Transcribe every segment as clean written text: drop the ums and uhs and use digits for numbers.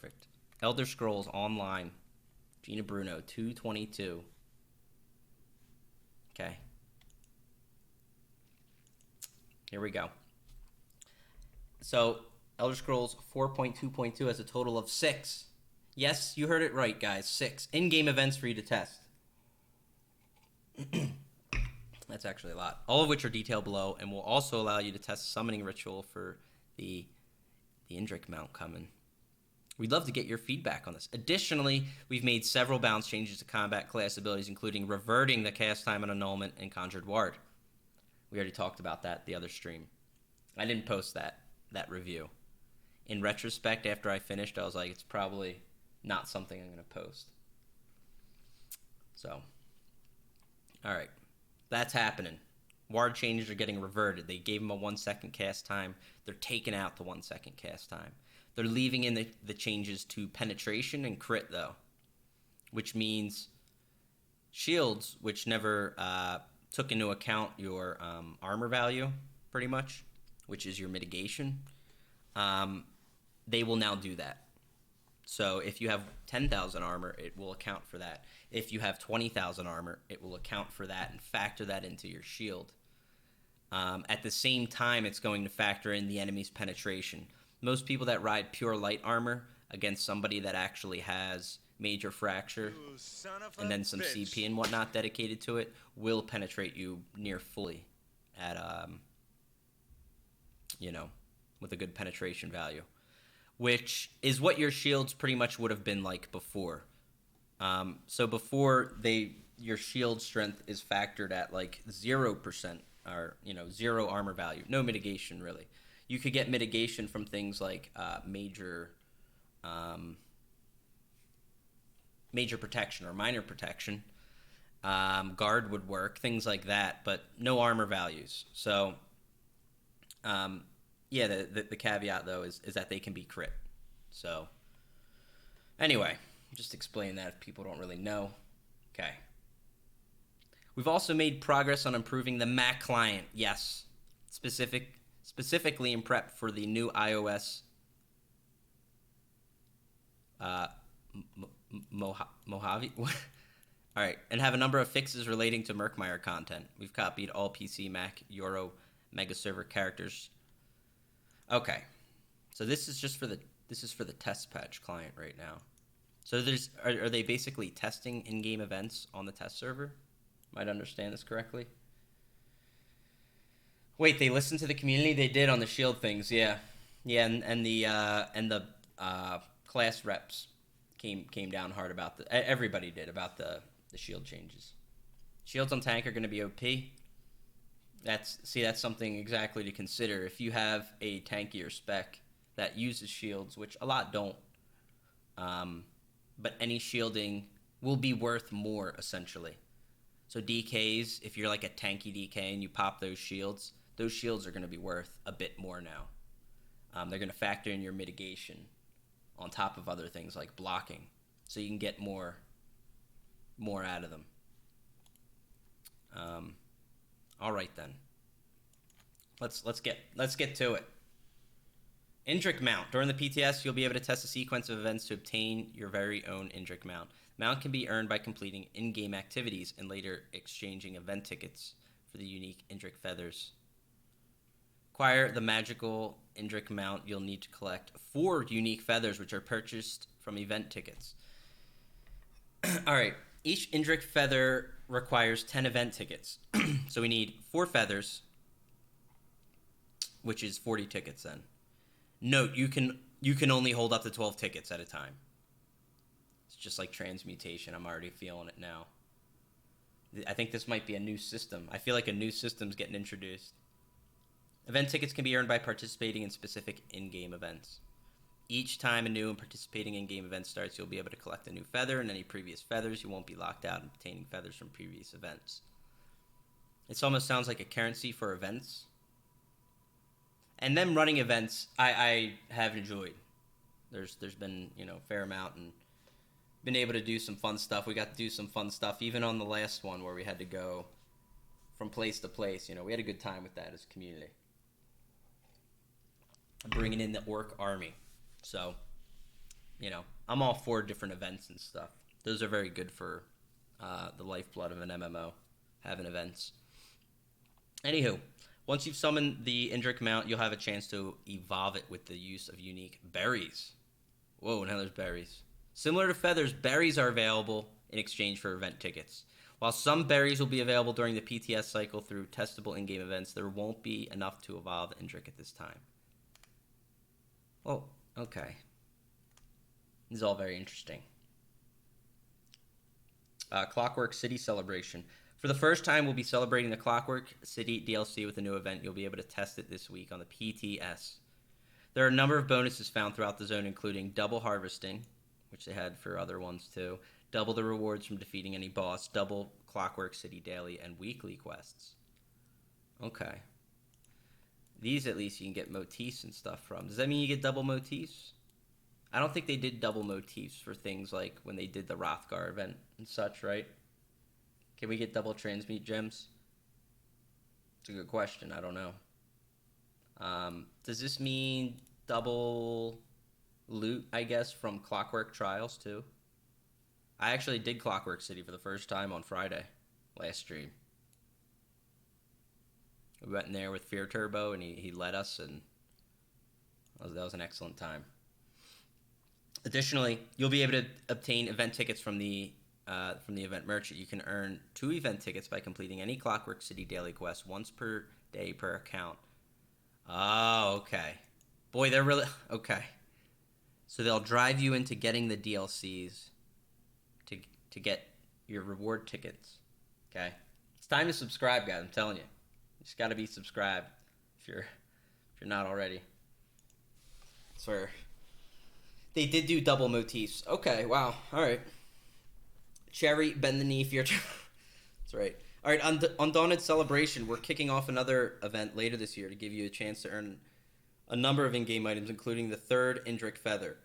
perfect. Elder Scrolls Online, Gina Bruno, 222. Okay. Here we go. So, Elder Scrolls 4.2.2 has a total of 6. Yes, you heard it right, guys. 6 in-game events for you to test. That's actually a lot. All of which are detailed below, and will also allow you to test the summoning ritual for the Indrik mount coming. We'd love to get your feedback on this. Additionally, we've made several balance changes to combat class abilities, including reverting the cast time on Annulment and Conjured Ward. We already talked about that the other stream. I didn't post that review. In retrospect, after I finished, I was like, it's probably not something I'm going to post. So, all right. That's happening. Ward changes are getting reverted. They gave him a 1-second cast time. They're taking out the 1-second cast time. They're leaving in the changes to penetration and crit, though, which means shields, which never took into account your armor value, pretty much, which is your mitigation, they will now do that. So if you have 10,000 armor, it will account for that. If you have 20,000 armor, it will account for that and factor that into your shield. At the same time, it's going to factor in the enemy's penetration. Most people that ride pure light armor against somebody that actually has major fracture and then some CP and whatnot dedicated to it will penetrate you near fully at, with a good penetration value, which is what your shields pretty much would have been like before. So before your shield strength is factored at like 0% or, 0 armor value, no mitigation really. You could get mitigation from things like major protection or minor protection. Guard would work, things like that, but no armor values. So, the caveat though is that they can be crit. So, anyway, just explain that if people don't really know. Okay. We've also made progress on improving the Mac client. Yes, specifically in prep for the new iOS Mojave. All right, and have a number of fixes relating to Murkmire content. We've copied all PC, Mac, Euro, Mega Server characters. Okay, so this is for the test patch client right now. So are they basically testing in-game events on the test server? Might understand this correctly. Wait, they listened to the community? They did on the shield things, yeah. Yeah, and the class reps came down hard about everybody did about the shield changes. Shields on tank are going to be OP. That's something exactly to consider. If you have a tankier spec that uses shields, which a lot don't, but any shielding will be worth more, essentially. So DKs, if you're like a tanky DK and you pop those shields are going to be worth a bit more now. They're going to factor in your mitigation on top of other things like blocking, so you can get more out of them. All right then. Let's get to it. Indrik mount. During the PTS, you'll be able to test a sequence of events to obtain your very own Indrik mount. Mount can be earned by completing in-game activities and later exchanging event tickets for the unique Indrik feathers. Acquire the magical Indrik mount. You'll need to collect 4 unique feathers, which are purchased from event tickets. All right. Each Indrik feather requires 10 event tickets. So we need 4 feathers, which is 40 tickets then. Note, you can only hold up to 12 tickets at a time. It's just like transmutation. I'm already feeling it now. I think this might be a new system. I feel like a new system's getting introduced. Event tickets can be earned by participating in specific in-game events. Each time a new and participating in-game event starts, you'll be able to collect a new feather and any previous feathers. You won't be locked out in obtaining feathers from previous events. This almost sounds like a currency for events. And them running events, I have enjoyed. There's been, a fair amount and been able to do some fun stuff. We got to do some fun stuff even on the last one where we had to go from place to place. We had a good time with that as a community. Bringing in the orc army. So, I'm all for different events and stuff. Those are very good for the lifeblood of an MMO, having events. Anywho, once you've summoned the Indrik mount, you'll have a chance to evolve it with the use of unique berries. Whoa, now there's berries. Similar to feathers, berries are available in exchange for event tickets. While some berries will be available during the PTS cycle through testable in-game events, there won't be enough to evolve Indrik at this time. Oh, okay. This is all very interesting. Clockwork City celebration. For the first time, we'll be celebrating the Clockwork City DLC with a new event. You'll be able to test it this week on the PTS. There are a number of bonuses found throughout the zone, including double harvesting, which they had for other ones too, double the rewards from defeating any boss, double Clockwork City daily and weekly quests. Okay. These, at least, you can get motifs and stuff from. Does that mean you get double motifs? I don't think they did double motifs for things like when they did the Rothgar event and such, right? Can we get double transmute gems? It's a good question. I don't know. Does this mean double loot, I guess, from Clockwork Trials, too? I actually did Clockwork City for the first time on Friday, last stream. We went in there with Fear Turbo, and he led us, and that was an excellent time. Additionally, you'll be able to obtain event tickets from the event merchant. You can earn 2 event tickets by completing any Clockwork City daily quest once per day per account. Oh, okay. Boy, they're really... Okay. So they'll drive you into getting the DLCs to get your reward tickets. Okay? It's time to subscribe, guys. I'm telling you. You just got to be subscribed if you're not already. I swear. They did do double motifs. Okay, wow. All right. Cherry, bend the knee, fear. That's right. All right, on Dawned Celebration, we're kicking off another event later this year to give you a chance to earn a number of in-game items, including the 3rd Indrik Feather.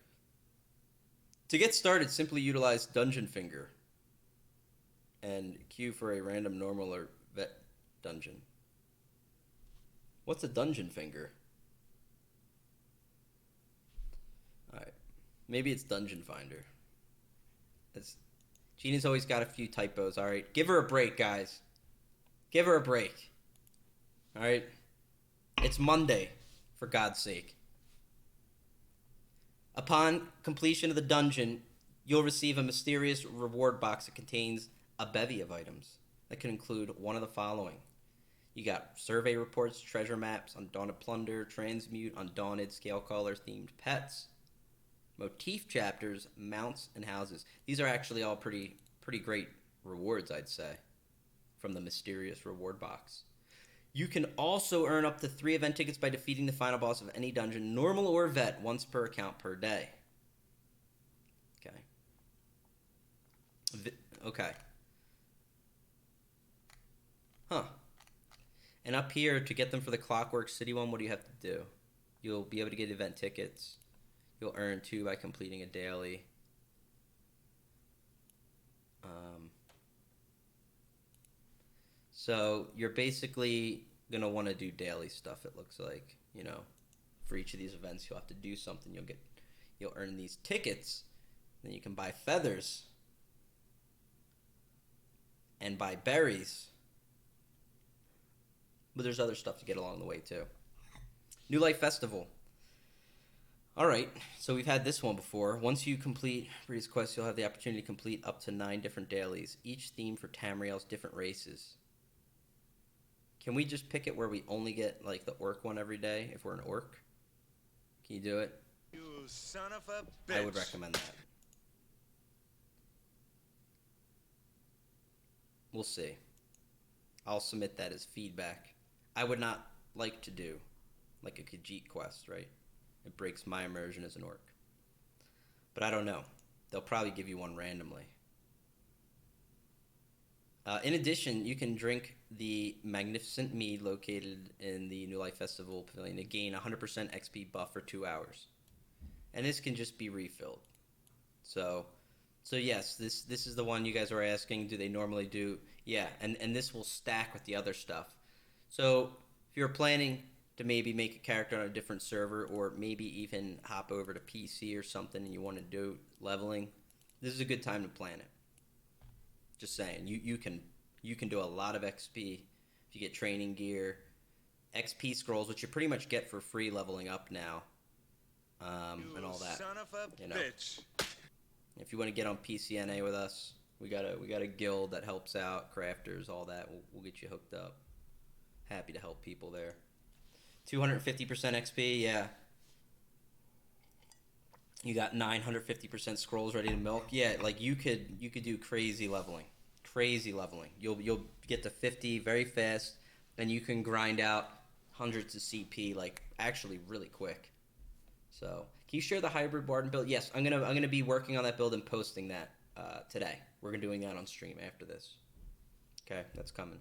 To get started, simply utilize Dungeon Finger and queue for a random normal or vet dungeon. What's a Dungeon Finger? All right. Maybe it's Dungeon Finder. Gina's always got a few typos, all right? Give her a break, guys. Give her a break. All right? It's Monday, for God's sake. Upon completion of the dungeon, you'll receive a mysterious reward box that contains a bevy of items. That can include one of the following. You got survey reports, treasure maps, Undaunted Plunder, Transmute, Undaunted, Scale Caller themed pets, motif chapters, mounts, and houses. These are actually all pretty great rewards, I'd say, from the mysterious reward box. You can also earn up to 3 event tickets by defeating the final boss of any dungeon, normal or vet, once per account per day. Okay. Huh. And up here, to get them for the Clockwork City one, what do you have to do? You'll be able to get event tickets. You'll earn 2 by completing a daily. So you're basically going to want to do daily stuff, it looks like. For each of these events, you'll have to do something. You'll earn these tickets. Then you can buy feathers. And buy berries. But there's other stuff to get along the way, too. New Life Festival. Alright, so we've had this one before. Once you complete Breeze Quest, you'll have the opportunity to complete up to 9 different dailies, each themed for Tamriel's different races. Can we just pick it where we only get, like, the orc one every day, if we're an orc? Can you do it? You son of a bitch. I would recommend that. We'll see. I'll submit that as feedback. I would not like to do, like, a Khajiit quest, right? It breaks my immersion as an orc. But I don't know. They'll probably give you one randomly. In addition, you can drink the Magnificent Mead located in the New Life Festival Pavilion to gain 100% XP buff for 2 hours. And this can just be refilled. So yes, this is the one you guys were asking. Do they normally do? Yeah, and this will stack with the other stuff. So if you're planning to maybe make a character on a different server, or maybe even hop over to PC or something and you want to do leveling, this is a good time to plan it. Just saying, you can do a lot of XP if you get training gear, XP scrolls, which you pretty much get for free leveling up now, and all that. Son of a You know, bitch. if you want to get on PCNA with us, we got a guild that helps out crafters, all that. We'll get you hooked up. Happy to help people there. 250% XP, yeah. You got 950% scrolls ready to milk. Yeah, like you could do crazy leveling. Crazy leveling. You'll get to 50 very fast, and you can grind out hundreds of CP like actually really quick. So, can you share the hybrid Warden build? Yes, I'm gonna be working on that build and posting that today. We're doing that on stream after this. Okay, that's coming.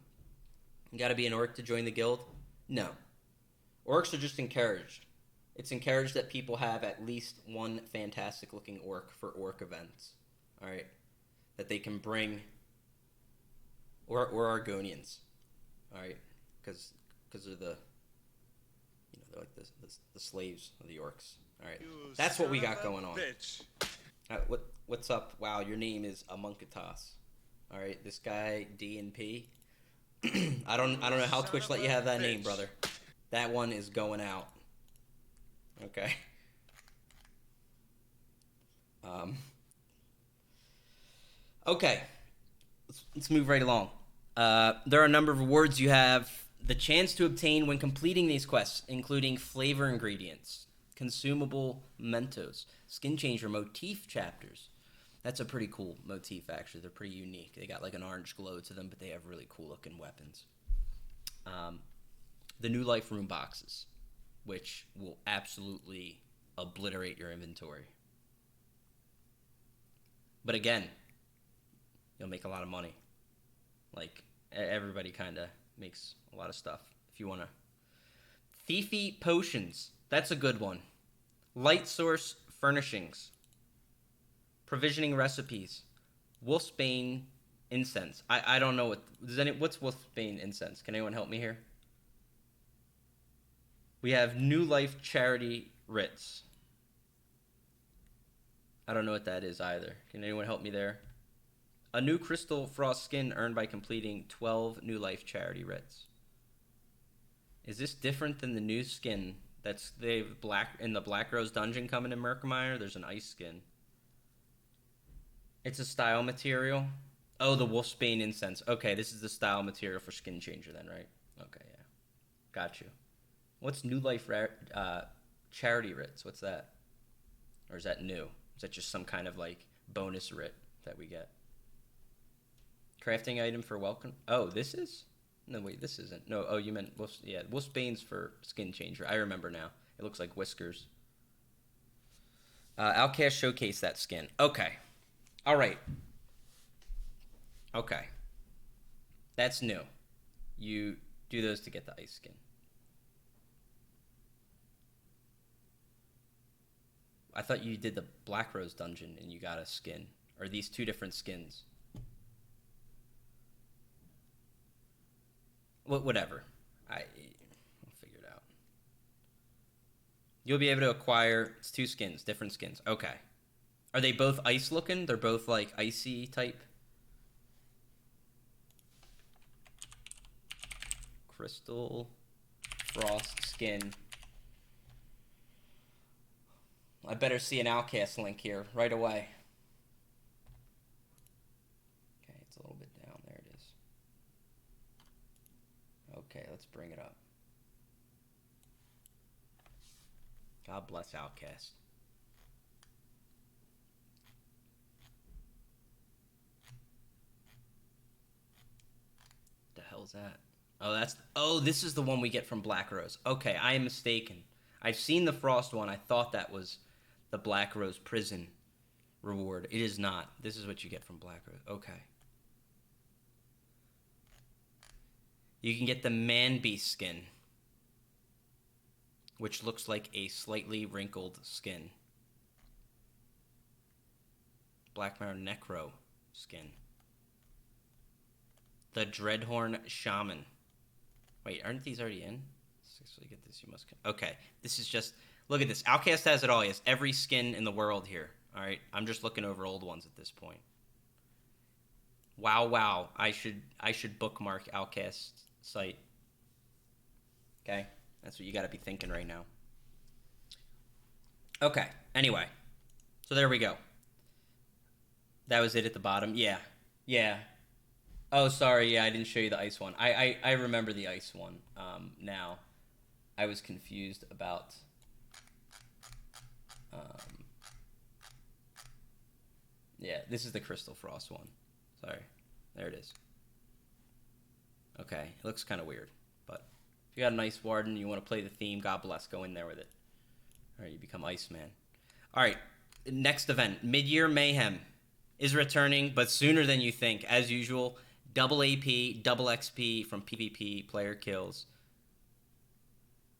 You got to be an orc to join the guild? No. Orcs are just encouraged. It's encouraged that people have at least one fantastic looking orc for orc events. Alright? That they can bring. Or Argonians. Alright? Because they're the. You know, they're like the slaves of the orcs. Alright. That's what we got going on. What's up? Wow, your name is Amunkatas. Alright, this guy D and P. I don't know how Twitch let you have that name, brother. That one is going out. Okay. Okay. Let's move right along. There are a number of rewards you have the chance to obtain when completing these quests, including flavor ingredients, consumable mementos, skin changer motif chapters. That's a pretty cool motif, actually. They're pretty unique. They got like an orange glow to them, but they have really cool looking weapons. The new life room boxes, which will absolutely obliterate your inventory. But again, you'll make a lot of money. Like, everybody kind of makes a lot of stuff. If you want to. Thiefy potions. That's a good one. Light source furnishings. Provisioning recipes. Wolfsbane incense. I don't know what's Wolfsbane incense? Can anyone help me here? We have New Life Charity Writs. I don't know what that is either. Can anyone help me there? A new Crystal Frost skin earned by completing 12 New Life Charity Writs. Is this different than the new skin that's in the Black Rose dungeon coming in Murkmire? There's an ice skin. It's a style material. Oh, the Wolfsbane incense. Okay, this is the style material for skin changer then, right? Okay, yeah. Got you. What's New Life Charity Writs? What's that? Or is that new? Is that just some kind of like bonus writ that we get? Crafting item for welcome. Oh, this is? No, wait, this isn't. No, oh, you meant Wolfsbane's for skin changer. I remember now. It looks like whiskers. Outcast showcase that skin. Okay. All right. Okay. That's new. You do those to get the ice skin. I thought you did the Black Rose dungeon and you got a skin. Or these two different skins. Whatever. I'll figure it out. You'll be able to acquire... It's two skins. Different skins. Okay. Are they both ice looking? They're both like icy type? Crystal Frost skin. I better see an Outcast link here right away. Okay, it's a little bit down. There it is. Okay, let's bring it up. God bless Outcast. The hell's that? Oh, this is the one we get from Black Rose. Okay, I am mistaken. I've seen the Frost one. I thought that was the Black Rose prison reward. It is not. This is what you get from Black Rose. Okay. You can get the Man Beast skin, which looks like a slightly wrinkled skin. Blackmire Necro skin. The Dreadhorn Shaman. Wait, aren't these already in? So you get this, you must... Okay, this is just... Look at this. Outcast has it all. He has every skin in the world here. All right, I'm just looking over old ones at this point. Wow. I should bookmark Outcast site. Okay, that's what you got to be thinking right now. Okay, anyway. So there we go. That was it at the bottom. Yeah. Oh, sorry. Yeah, I didn't show you the ice one. I remember the ice one now. I was confused about... yeah, this is the Crystal Frost one. Sorry. There it is. Okay, it looks kind of weird. But if you got an Ice Warden, you want to play the theme, God bless, go in there with it. All right, you become Iceman. All right, next event. Mid-Year Mayhem is returning, but sooner than you think. As usual, double AP, double XP from PvP player kills.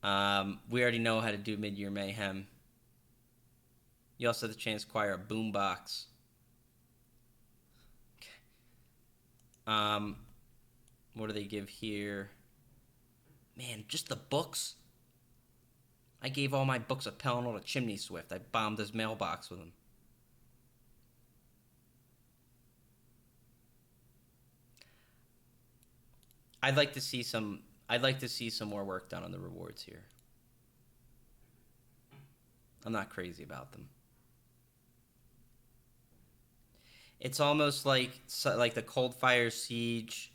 We already know how to do Mid-Year Mayhem. You also have the chance to acquire a boombox. What do they give here? Man, just the books. I gave all my books a Pellinol to Chimney Swift. I bombed his mailbox with them. I'd like to see some more work done on the rewards here. I'm not crazy about them. It's almost like the Coldfire Siege,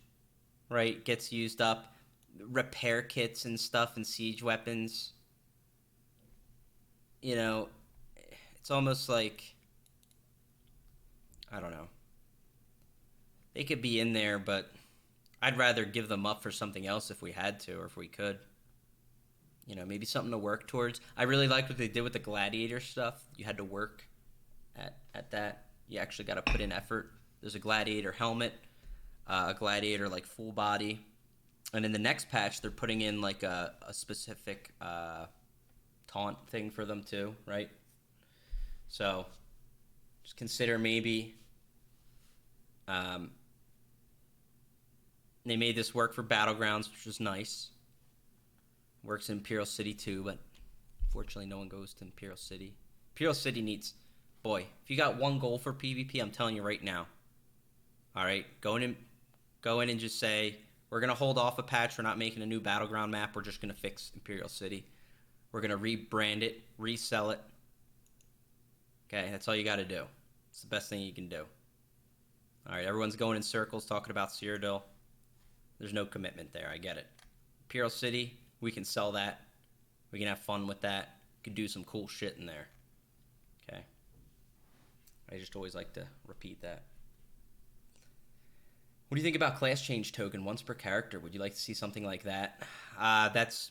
right, gets used up. Repair kits and stuff and siege weapons. You know, it's almost like, I don't know. They could be in there, but I'd rather give them up for something else if we had to or if we could. You know, maybe something to work towards. I really liked what they did with the Gladiator stuff. You had to work at that. You actually got to put in effort. There's a Gladiator helmet, a Gladiator like full body, and in the next patch they're putting in like a specific taunt thing for them too, right? So just consider maybe they made this work for Battlegrounds, which was nice. Works in Imperial City too, but unfortunately no one goes to Imperial City. Imperial City needs... Boy, if you got one goal for PvP, I'm telling you right now. All right, go in and just say, we're going to hold off a patch. We're not making a new Battleground map. We're just going to fix Imperial City. We're going to rebrand it, resell it. Okay, that's all you got to do. It's the best thing you can do. All right, everyone's going in circles talking about Cyrodiil. There's no commitment there. I get it. Imperial City, we can sell that. We can have fun with that. We can do some cool shit in there. Okay. I just always like to repeat that. What do you think about class change token once per character? Would you like to see something like that? That's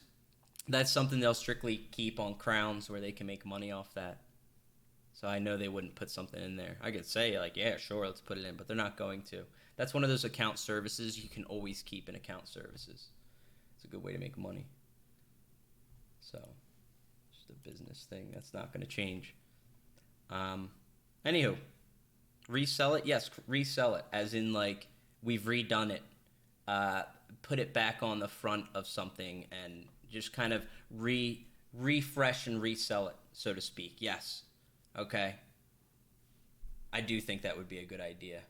something they'll strictly keep on crowns where they can make money off that. So I know they wouldn't put something in there. I could say like, yeah, sure, let's put it in, but they're not going to. That's one of those account services you can always keep in account services. It's a good way to make money. So, just a business thing. That's not going to change. Anywho, resell it? Yes, resell it. As in, like, we've redone it. Put it back on the front of something and just kind of refresh and resell it, so to speak. Yes. Okay. I do think that would be a good idea.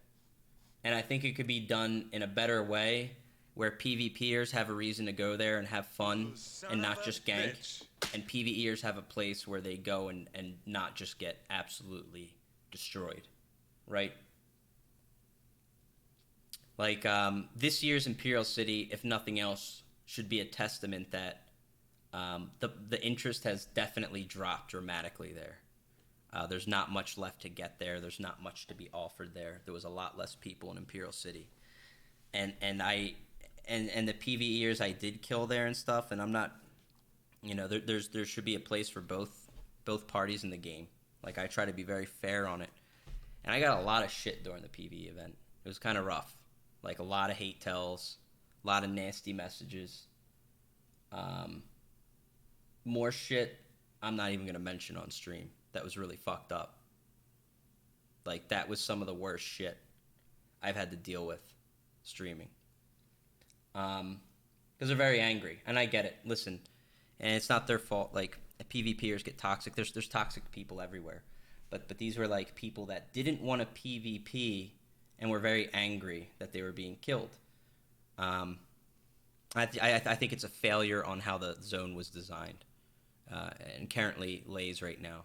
And I think it could be done in a better way where PvPers have a reason to go there and have fun and not just gank. And PvEers have a place where they go and not just get absolutely destroyed, right? Like, this year's Imperial City, if nothing else, should be a testament that the interest has definitely dropped dramatically there. There's not much left to get there. There's not much to be offered there. There was a lot less people in Imperial City. And the PvEers I did kill there and stuff, and I'm not, you know, there should be a place for both parties in the game. Like, I try to be very fair on it. And I got a lot of shit during the PvE event. It was kind of rough. Like, a lot of hate tells, a lot of nasty messages. More shit I'm not even going to mention on stream. That was really fucked up. Like, that was some of the worst shit I've had to deal with streaming. Because they're very angry. And I get it. Listen, And it's not their fault. Like, PvPers get toxic. There's toxic people everywhere. But these were, like, people that didn't want to PvP and were very angry that they were being killed. I think it's a failure on how the zone was designed, and currently lays right now.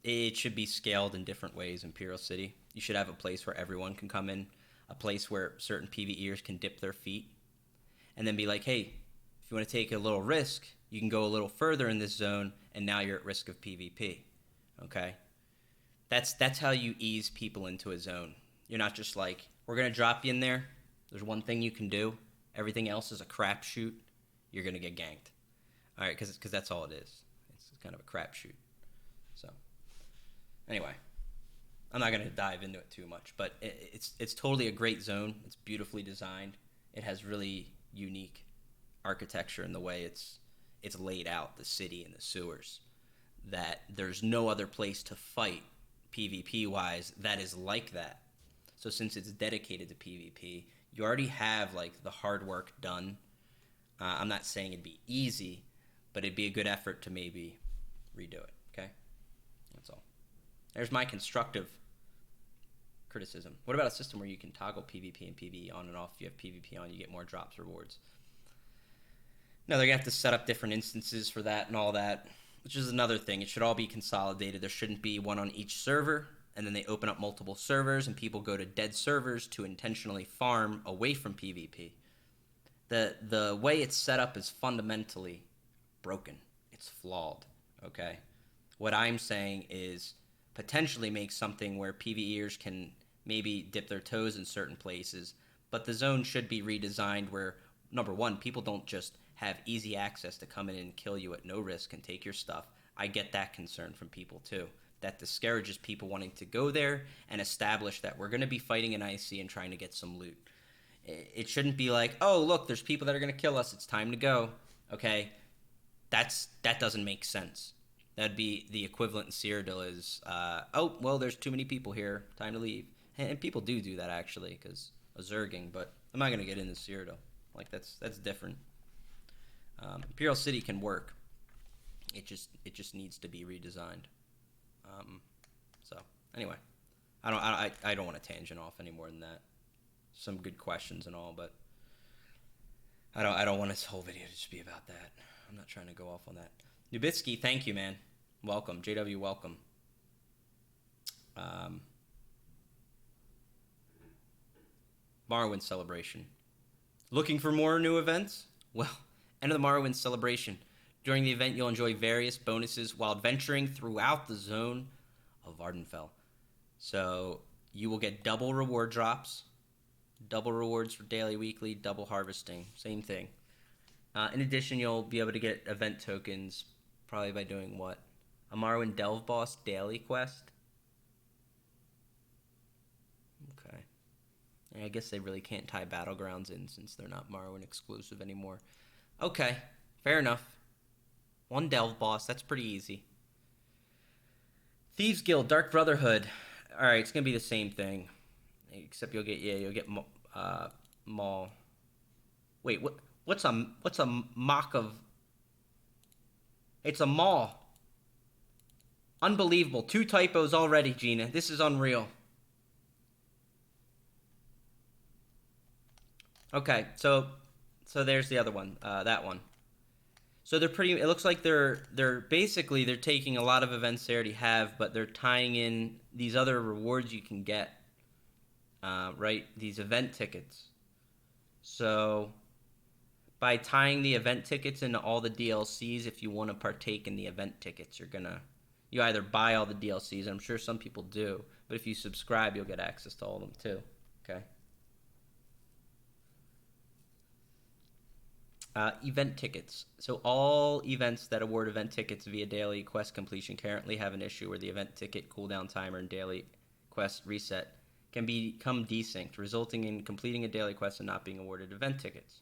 It should be scaled in different ways. Imperial City, you should have a place where everyone can come in, a place where certain PvEers can dip their feet, and then be like, hey, if you want to take a little risk, you can go a little further in this zone, and now you're at risk of PvP. Okay, that's how you ease people into a zone. You're not just like, we're gonna drop you in there. There's one thing you can do. Everything else is a crapshoot. You're gonna get ganked. All right, because that's all it is. It's kind of a crapshoot. So, anyway, I'm not gonna dive into it too much, but it's totally a great zone. It's beautifully designed. It has really unique architecture in the way it's laid out, the city and the sewers, that there's no other place to fight PvP wise that is like that. So since it's dedicated to PvP, you already have like the hard work done. I'm not saying it'd be easy, but it'd be a good effort to maybe redo it. Okay, that's all. There's my constructive criticism. What about a system where you can toggle PvP and PvE on and off? If you have PvP on, you get more drops, rewards. No, they're gonna have to set up different instances for that and all that, which is another thing. It should all be consolidated. There shouldn't be one on each server, and then they open up multiple servers, and people go to dead servers to intentionally farm away from PvP. The way it's set up is fundamentally broken. It's flawed, okay? What I'm saying is potentially make something where PvEers can maybe dip their toes in certain places, but the zone should be redesigned where, number one, people don't just have easy access to come in and kill you at no risk and take your stuff. I get that concern from people too. That discourages people wanting to go there and establish that we're going to be fighting an IC and trying to get some loot. It shouldn't be like, oh, look, there's people that are going to kill us. It's time to go. Okay, that doesn't make sense. That'd be the equivalent in Cyrodiil is, oh, well, there's too many people here. Time to leave. And people do that, actually, because of Zerging. But I'm not going to get into Cyrodiil. Like, that's different. Imperial City can work. It just needs to be redesigned. So anyway, I don't want to tangent off any more than that. Some good questions and all, but I don't want this whole video to just be about that. I'm not trying to go off on that. Nubitsky, thank you, man. Welcome. JW, welcome. Morrowind celebration. Looking for more new events? Well, enter the Morrowind celebration. During the event, you'll enjoy various bonuses while adventuring throughout the zone of Vardenfell. So you will get double reward drops, double rewards for daily, weekly, double harvesting, same thing. In addition, you'll be able to get event tokens probably by doing what? A Morrowind Delve Boss daily quest? Okay. I guess they really can't tie Battlegrounds in since they're not Morrowind exclusive anymore. Okay, fair enough. One Delve Boss, that's pretty easy. Thieves Guild, Dark Brotherhood. Alright, it's going to be the same thing. Except you'll get Maul. Wait, what's a mock of... It's a Maul. Unbelievable. 2 typos already, Gina. This is unreal. Okay, so there's the other one, that one. So they're pretty. It looks like they're basically taking a lot of events they already have, but they're tying in these other rewards you can get. Right, these event tickets. So by tying the event tickets into all the DLCs, if you want to partake in the event tickets, you either buy all the DLCs. I'm sure some people do, but if you subscribe, you'll get access to all of them too. Okay. Event tickets. So all events that award event tickets via daily quest completion currently have an issue where the event ticket cooldown timer and daily quest reset can become desynced, resulting in completing a daily quest and not being awarded event tickets.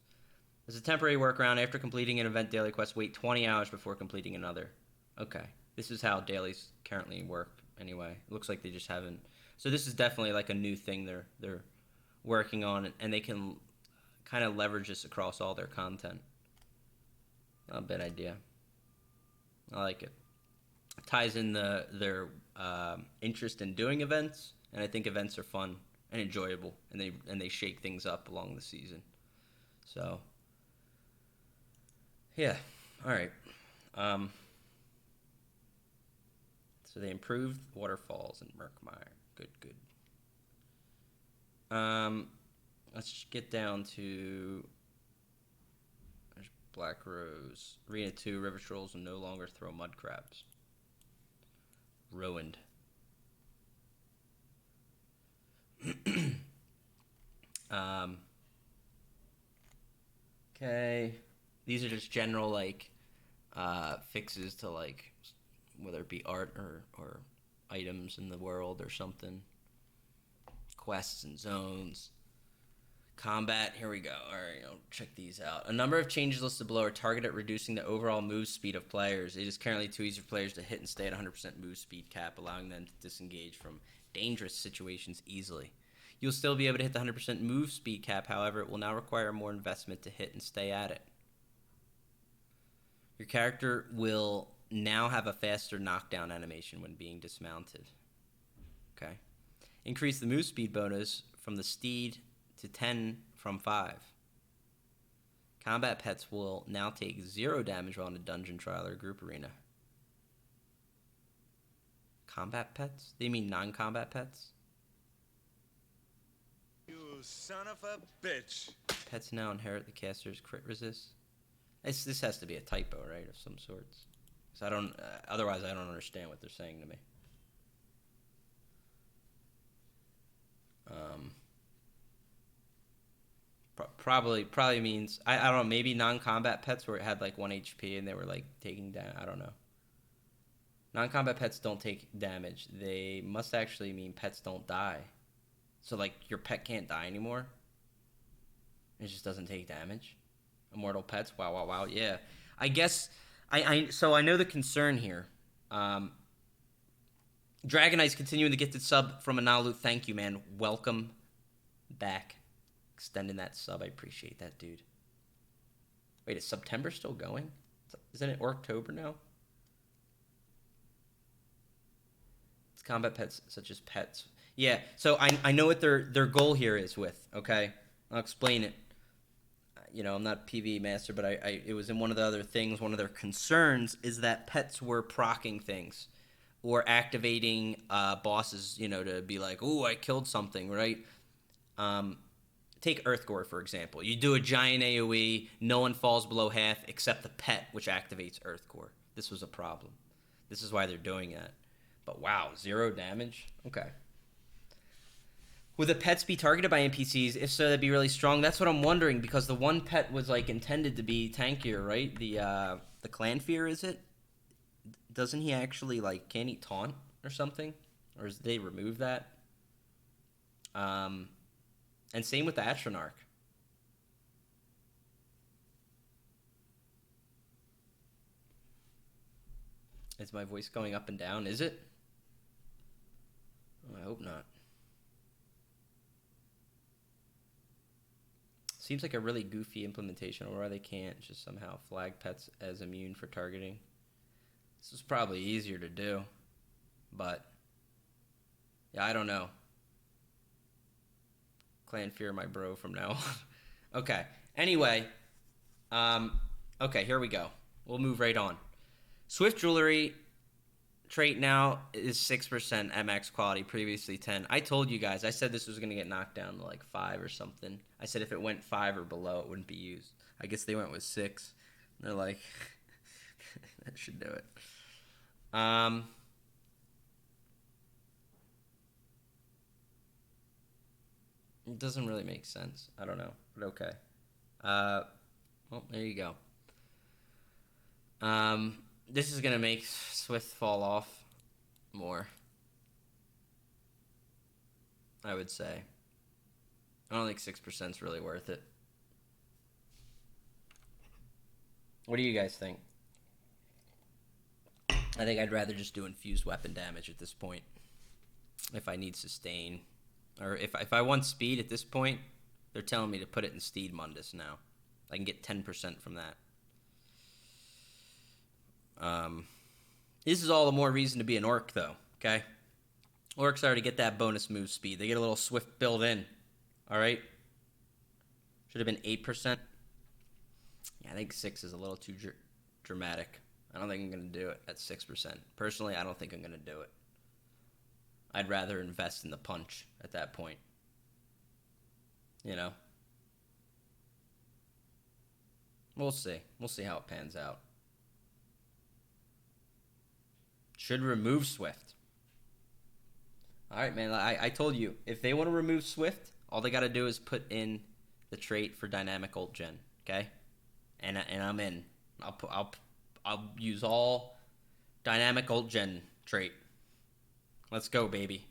As a temporary workaround, after completing an event daily quest, wait 20 hours before completing another. Okay. This is how dailies currently work anyway. It looks like they just haven't. So this is definitely like a new thing they're working on, and they can kind of leverage this across all their content. Not a bad idea. I like it. Ties in their interest in doing events, and I think events are fun and enjoyable, and they shake things up along the season. So, yeah, all right. So they improved waterfalls in Murkmire. Good. Let's just get down to Black Rose. Arena 2, River Trolls will no longer throw mud crabs. Ruined. Okay. These are just general, like, fixes to, like, whether it be art or items in the world or something. Quests and zones. Combat, here we go. All right, I'll check these out. A number of changes listed below are targeted at reducing the overall move speed of players. It is currently too easy for players to hit and stay at 100% move speed cap, allowing them to disengage from dangerous situations easily. You'll still be able to hit the 100% move speed cap, however, it will now require more investment to hit and stay at it. Your character will now have a faster knockdown animation when being dismounted. Okay. Increase the move speed bonus from the steed to 10 from 5. Combat pets will now take 0 damage while in a dungeon trial or group arena. Combat pets? They mean non-combat pets? You son of a bitch. Pets now inherit the caster's crit resist. This has to be a typo, right, of some sorts. So I don't. Otherwise, I don't understand what they're saying to me. Probably means I don't know. Maybe non-combat pets where it had like 1 HP and they were like taking down. I don't know. Non-combat pets don't take damage. They must actually mean pets don't die. So like your pet can't die anymore. It just doesn't take damage. Immortal pets. Wow. Yeah. I guess so I know the concern here. Dragon Knight's continuing to get the sub from Analu. Thank you, man. Welcome back. Extending that sub. I appreciate that, dude. Wait, is September still going? Isn't it October now? It's combat pets such as pets. Yeah, so I know what their goal here is with, okay? I'll explain it. You know, I'm not a PvE master, but it was in one of the other things. One of their concerns is that pets were proccing things or activating bosses, you know, to be like, "Ooh, I killed something," right? Take Earthgore, for example. You do a giant AoE, no one falls below half except the pet, which activates Earthgore. This was a problem. This is why they're doing that. But wow, 0 damage? Okay. Would the pets be targeted by NPCs? If so, that'd be really strong. That's what I'm wondering, because the one pet was like intended to be tankier, right? The Clan Fear, is it? Doesn't he actually like? Can he taunt or something? Or did they remove that? And same with the Atronarch. Is my voice going up and down? Is it? Oh, I hope not. Seems like a really goofy implementation, or why they can't just somehow flag pets as immune for targeting. This is probably easier to do, but yeah, I don't know. Clan Fear, my bro, from now on. Okay. Anyway, okay, here we go. We'll move right on. Swift Jewelry trait now is 6% at max quality, previously 10. I told you guys, I said this was going to get knocked down to like 5 or something. I said if it went 5 or below, it wouldn't be used. I guess they went with 6. They're like, that should do it. It doesn't really make sense. I don't know, but okay. Well, there you go. This is going to make Swift fall off more, I would say. I don't think 6% is really worth it. What do you guys think? I think I'd rather just do infused weapon damage at this point. If I need sustain. Or if I want speed at this point, they're telling me to put it in Steed Mundus now. I can get 10% from that. This is all the more reason to be an orc, though, okay? Orcs already get that bonus move speed. They get a little swift build in, all right? Should have been 8%. Yeah, I think 6 is a little too dramatic. I don't think I'm going to do it at 6%. Personally, I don't think I'm going to do it. I'd rather invest in the punch at that point. You know? We'll see. We'll see how it pans out. Should remove Swift. All right, man. I told you, if they want to remove Swift, all they got to do is put in the trait for dynamic ult gen, okay? And I'm in. I'll use all dynamic ult gen trait. Let's go, baby.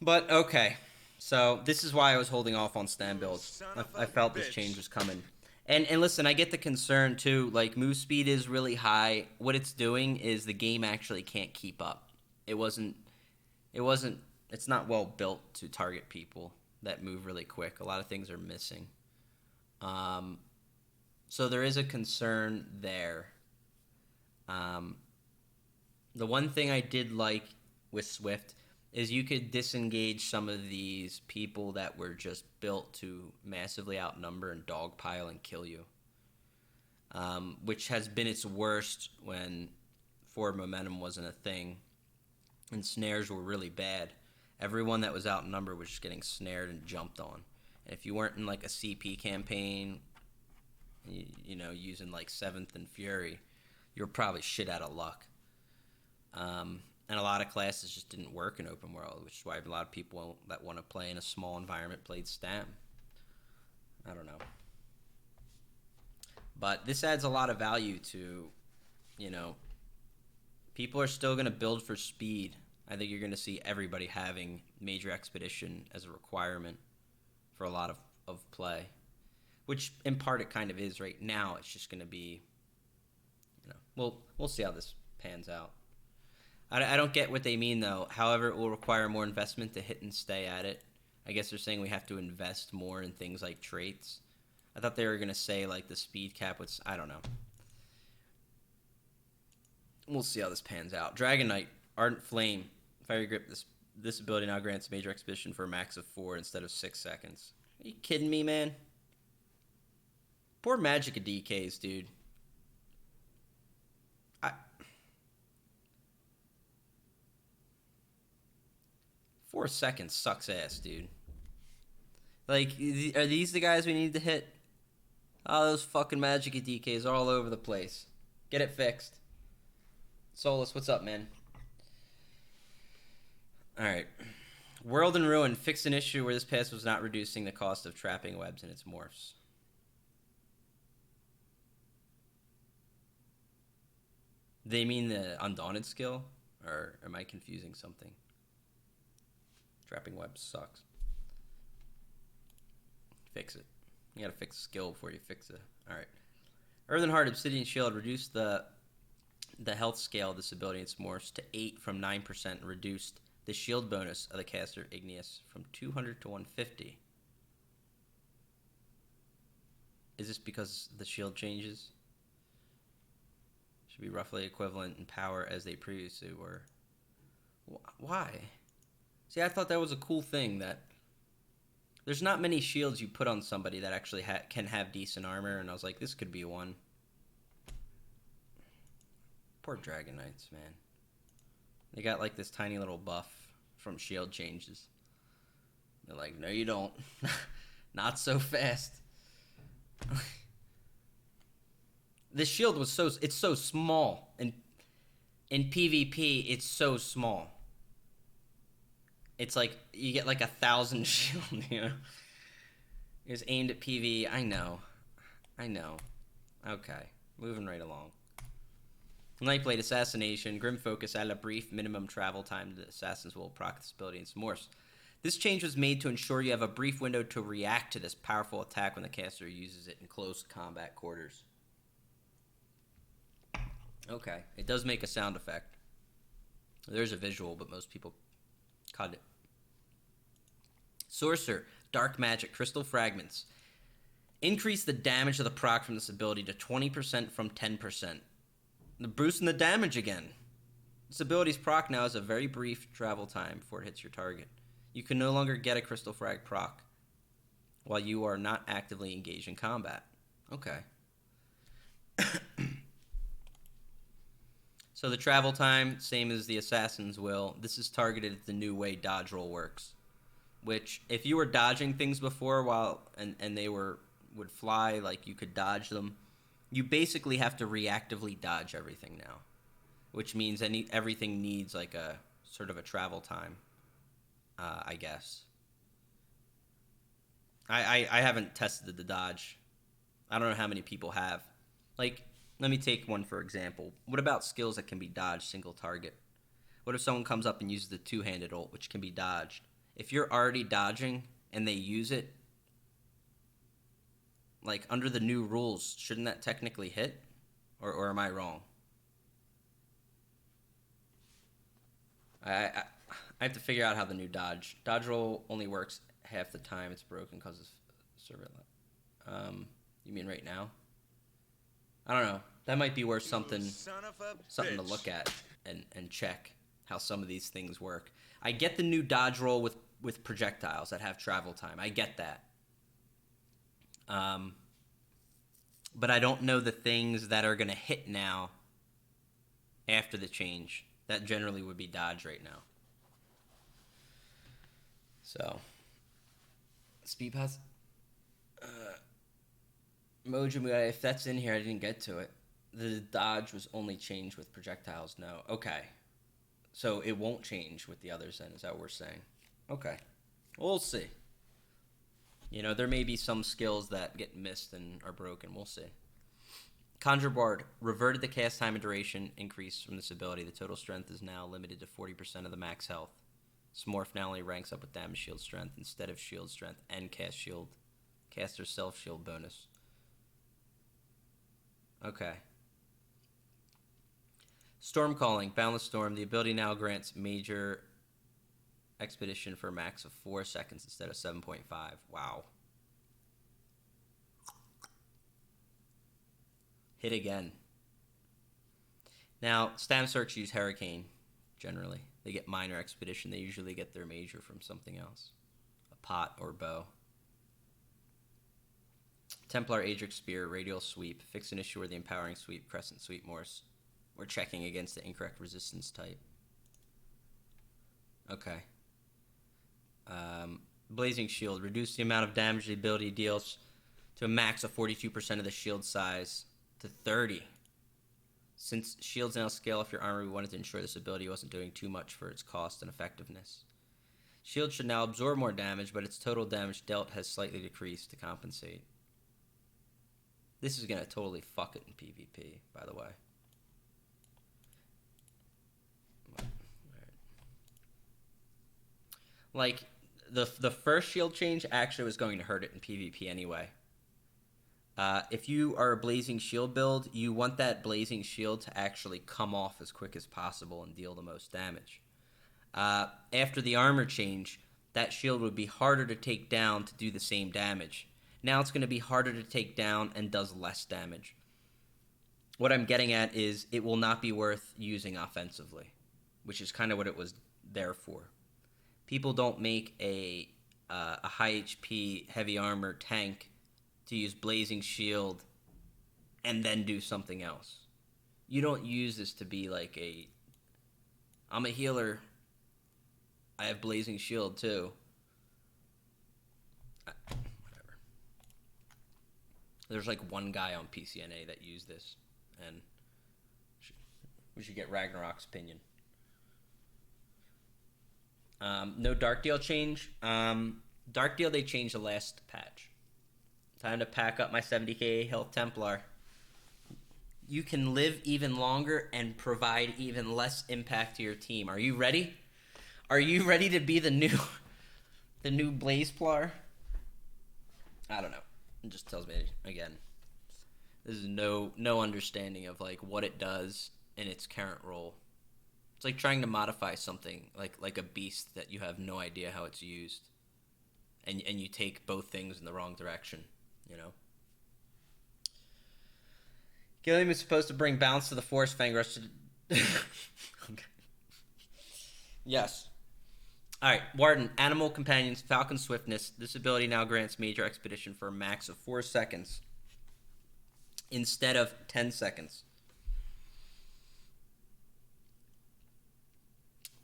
But okay, so this is why I was holding off on stand builds. I felt this change was coming. And listen, I get the concern too. Like, move speed is really high. What it's doing is the game actually can't keep up. It's not well built to target people that move really quick. A lot of things are missing. So there is a concern there. The one thing I did like with Swift is you could disengage some of these people that were just built to massively outnumber and dogpile and kill you, which has been its worst when forward momentum wasn't a thing and snares were really bad. Everyone that was outnumbered was just getting snared and jumped on. And if you weren't in like a CP campaign, you know, using like 7th and Fury, you're probably shit out of luck. And a lot of classes just didn't work in open world, which is why a lot of people that want to play in a small environment played STAM. I don't know. But this adds a lot of value to, you know, people are still going to build for speed. I think you're going to see everybody having Major Expedition as a requirement for a lot of play, which in part it kind of is right now. It's just going to be, you know, we'll see how this pans out. I don't get what they mean, though. However, it will require more investment to hit and stay at it. I guess they're saying we have to invest more in things like traits. I thought they were going to say, like, the speed cap was... I don't know. We'll see how this pans out. Dragon Knight, Ardent Flame, Fiery Grip. This ability now grants Major Expedition for a max of 4 instead of 6 seconds. Are you kidding me, man? Poor Magicka DKs, dude. 4 seconds sucks ass, dude. Like, are these the guys we need to hit? Oh, those fucking Magicka DKs are all over the place. Get it fixed. Solus, what's up, man? Alright. World in Ruin fixed an issue where this pass was not reducing the cost of trapping webs in its morphs. They mean the Undaunted skill? Or am I confusing something? Trapping webs sucks. Fix it. You gotta fix the skill before you fix it. Alright. Earthen Heart Obsidian Shield reduced the health scale of this ability in its morphs to 8 from 9%, and reduced the shield bonus of the caster Igneous from 200 to 150. Is this because the shield changes? Should be roughly equivalent in power as they previously were. Why? See, I thought that was a cool thing, that there's not many shields you put on somebody that actually can have decent armor, and I was like, this could be one. Poor Dragon Knights, man. They got like this tiny little buff from shield changes. They're like, no you don't. Not so fast. This shield was it's so small. And in PvP, it's so small. It's like, you get like 1,000 shield, you know? It's aimed at PV. I know. Okay. Moving right along. Nightblade Assassination. Grim Focus added a brief minimum travel time to the assassins will proc this ability in some morphs. This change was made to ensure you have a brief window to react to this powerful attack when the caster uses it in close combat quarters. Okay. It does make a sound effect. There's a visual, but most people cut it. Sorcerer, Dark Magic, Crystal Fragments. Increase the damage of the proc from this ability to 20% from 10%. The boosting the damage again. This ability's proc now has a very brief travel time before it hits your target. You can no longer get a Crystal Frag proc while you are not actively engaged in combat. Okay. So the travel time, same as the Assassin's Will. This is targeted at the new way dodge roll works. Which, if you were dodging things before and they would fly, like you could dodge them, you basically have to reactively dodge everything now. Which means everything needs like a sort of a travel time, I guess. I haven't tested the dodge. I don't know how many people have. Like, let me take one for example. What about skills that can be dodged single target? What if someone comes up and uses the two-handed ult, which can be dodged? If you're already dodging and they use it, like under the new rules, shouldn't that technically hit? Or am I wrong? I have to figure out how the new dodge roll only works half the time. It's broken because of server. You mean right now? I don't know. That might be worth something to look at and check how some of these things work. I get the new dodge roll with projectiles that have travel time. I get that. But I don't know the things that are going to hit now after the change. That generally would be dodge right now. So, speed pass. Mojo, if that's in here, I didn't get to it. The dodge was only changed with projectiles. No. Okay. So it won't change with the others then, is that what we're saying? Okay. We'll see. You know, there may be some skills that get missed and are broken. We'll see. Conjure Bard. Reverted the cast time and duration increase from this ability. The total strength is now limited to 40% of the max health. Smorph now only ranks up with damage shield strength instead of shield strength and caster self shield bonus. Okay. Storm Calling. Boundless Storm. The ability now grants major expedition for a max of 4 seconds instead of 7.5. Wow. Hit again. Now, Stam Circs use Hurricane, generally. They get minor expedition. They usually get their major from something else. A pot or bow. Templar Adric Spear, Radial Sweep. Fix an issue where the Empowering Sweep, Crescent Sweep Morse. We're checking against the incorrect resistance type. Okay. Blazing Shield. Reduce the amount of damage the ability deals to a max of 42% of the shield size to 30. Since shields now scale off your armor, we wanted to ensure this ability wasn't doing too much for its cost and effectiveness. Shield should now absorb more damage, but its total damage dealt has slightly decreased to compensate. This is going to totally fuck it in PvP, by the way. Like, the first shield change actually was going to hurt it in PvP anyway. If you are a Blazing Shield build, you want that Blazing Shield to actually come off as quick as possible and deal the most damage. After the armor change, that shield would be harder to take down to do the same damage. Now it's going to be harder to take down and does less damage. What I'm getting at is it will not be worth using offensively, which is kind of what it was there for. People don't make a high HP, heavy armor tank to use Blazing Shield and then do something else. You don't use this to be like I'm a healer, I have Blazing Shield too. Whatever. There's like one guy on PCNA that used this, and we should get Ragnarok's opinion. No Dark Deal change. Dark Deal they changed the last patch. Time to pack up my 70k health Templar. You can live even longer and provide even less impact to your team. Are you ready? Are you ready to be the new Blazeplar? I don't know. It just tells me again. There's no understanding of like what it does in its current role. It's like trying to modify something like a beast that you have no idea how it's used, and you take both things in the wrong direction. You know. Gilliam is supposed to bring balance to the force. Fang Rush to... Okay. Yes. Alright, Warden. Animal Companions, Falcon Swiftness. This ability now grants Major Expedition for a max of 4 seconds instead of 10 seconds.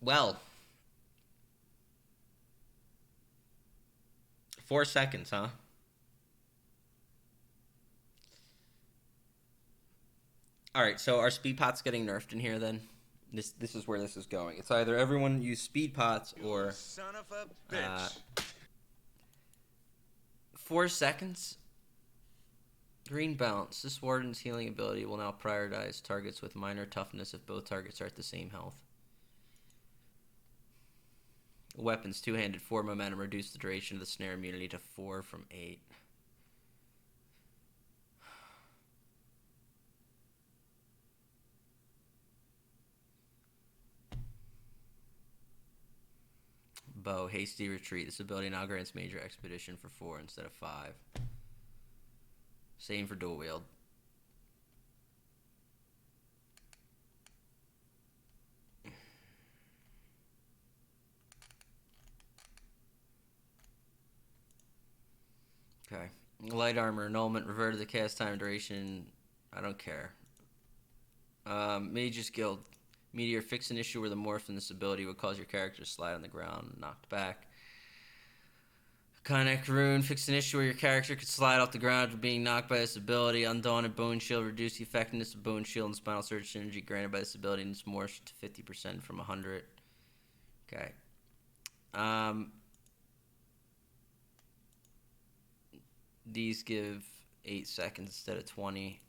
Well, 4 seconds, huh? Alright, so are speed pots getting nerfed in here then? This is where this is going. It's either everyone use speed pots or... You son of a bitch. 4 seconds? Green Bounce. This Warden's healing ability will now prioritize targets with minor toughness if both targets are at the same health. Weapons, two-handed, 4 momentum. Reduce the duration of the snare immunity to 4 from 8. Bow, hasty retreat. This ability now grants Major Expedition for 4 instead of 5. Same for dual wield. Okay. Light armor, annulment, revert to the cast time duration. I don't care. Mage's Guild. Meteor, fix an issue where the morph in this ability would cause your character to slide on the ground, knocked back. Connect Rune, fix an issue where your character could slide off the ground after being knocked by this ability. Undaunted Bone Shield, reduce the effectiveness of Bone Shield and Spinal Surge synergy granted by this ability and it's morphed to 50% from 100. Okay. These give 8 seconds instead of 20.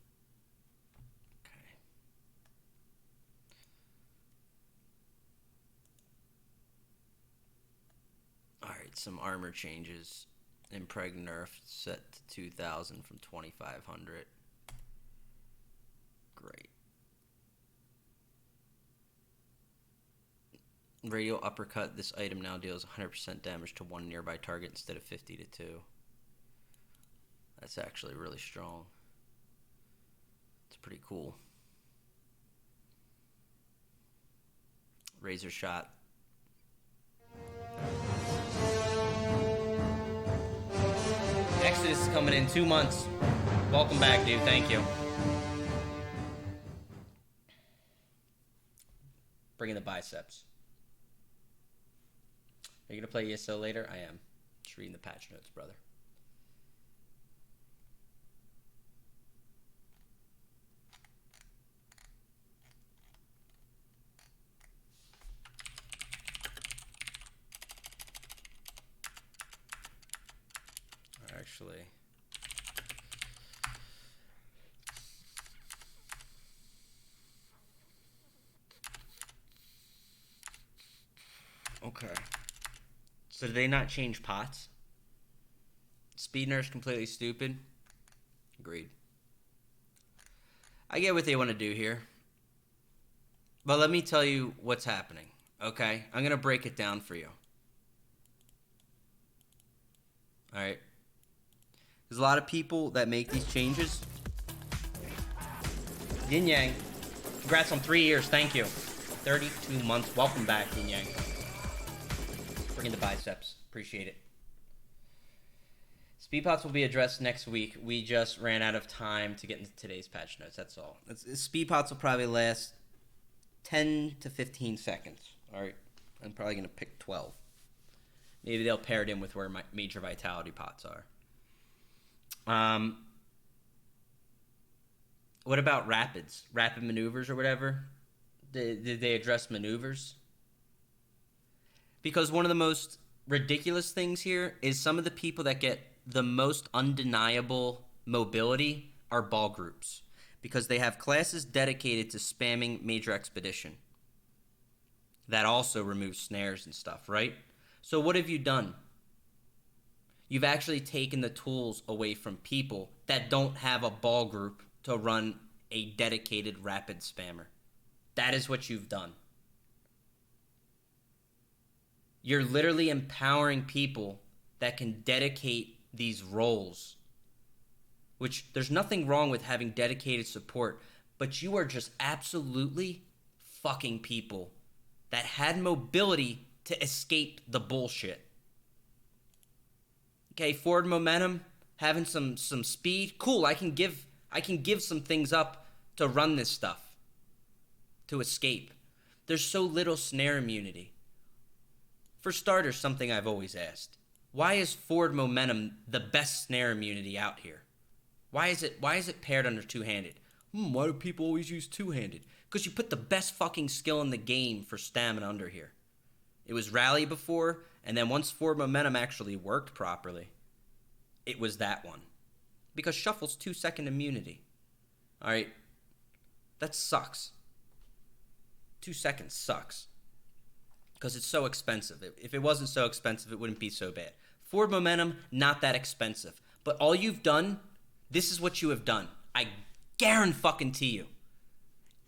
Alright, some armor changes. Impreg nerf set to 2,000 from 2,500. Great. Radial uppercut. This item now deals 100% damage to one nearby target instead of 50 to 2. That's actually really strong. It's pretty cool. Razor shot. Exodus is coming in 2 months. Welcome back, dude. Thank you. Bring in the biceps. Are you going to play ESO later? I am. Just reading the patch notes, brother. Actually, okay. So did they not change pots? Speed nerf's completely stupid. Agreed. I get what they want to do here. But let me tell you what's happening, okay? I'm going to break it down for you. Alright? There's a lot of people that make these changes. Yin Yang. Congrats on 3 years. Thank you. 32 months. Welcome back, Yin Yang. Bring in the biceps. Appreciate it. Speed pots will be addressed next week. We just ran out of time to get into today's patch notes. That's all. Speed pots will probably last 10 to 15 seconds. All right. I'm probably going to pick 12. Maybe they'll pair it in with where my major vitality pots are. What about rapids? Rapid maneuvers or whatever? Did they address maneuvers? Because one of the most ridiculous things here is some of the people that get the most undeniable mobility are ball groups. Because they have classes dedicated to spamming Major Expedition. That also removes snares and stuff, right? So what have you done? You've actually taken the tools away from people that don't have a ball group to run a dedicated rapid spammer. That is what you've done. You're literally empowering people that can dedicate these roles which there's nothing wrong with having dedicated support, but you are just absolutely fucking people that had mobility to escape the bullshit. Okay, forward momentum, having some speed, cool. I can give some things up to run this stuff, to escape. There's so little snare immunity. For starters, something I've always asked: why is forward momentum the best snare immunity out here? Why is it paired under two-handed? Why do people always use two-handed? Because you put the best fucking skill in the game for stamina under here. It was rally before, and then once forward momentum actually worked properly, it was that one. Because shuffle's 2-second immunity. Alright? That sucks. 2 seconds sucks. Because it's so expensive. If it wasn't so expensive, it wouldn't be so bad. Forward momentum, not that expensive. But all you've done, this is what you have done. I guarantee you.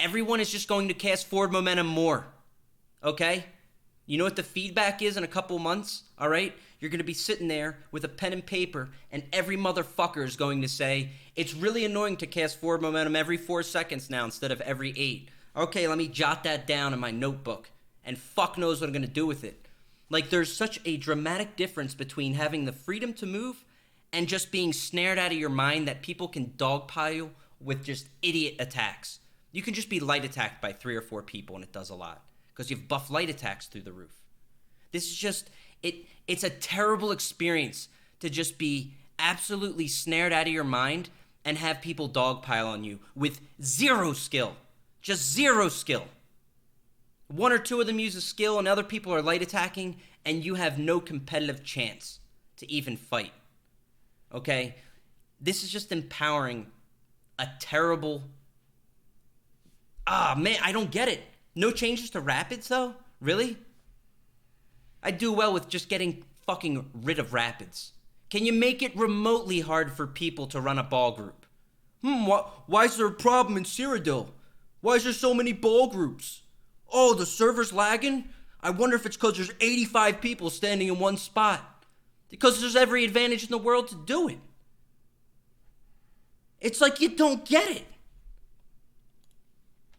Everyone is just going to cast forward momentum more. Okay? You know what the feedback is in a couple months? Alright? You're going to be sitting there with a pen and paper, and every motherfucker is going to say, it's really annoying to cast forward momentum every 4 seconds now instead of every 8. Okay, let me jot that down in my notebook, and fuck knows what I'm going to do with it. Like, there's such a dramatic difference between having the freedom to move and just being snared out of your mind that people can dogpile with just idiot attacks. You can just be light attacked by 3 or 4 people, and it does a lot, because you've buffed light attacks through the roof. This is just, it's a terrible experience to just be absolutely snared out of your mind and have people dogpile on you with zero skill. Just zero skill. 1 or 2 of them use a skill and other people are light attacking, and you have no competitive chance to even fight. Okay? This is just empowering a terrible... man, I don't get it. No changes to rapids, though? Really? I do well with just getting fucking rid of rapids. Can you make it remotely hard for people to run a ball group? Why is there a problem in Cyrodiil? Why is there so many ball groups? Oh, the server's lagging? I wonder if it's because there's 85 people standing in one spot. Because there's every advantage in the world to do it. It's like you don't get it.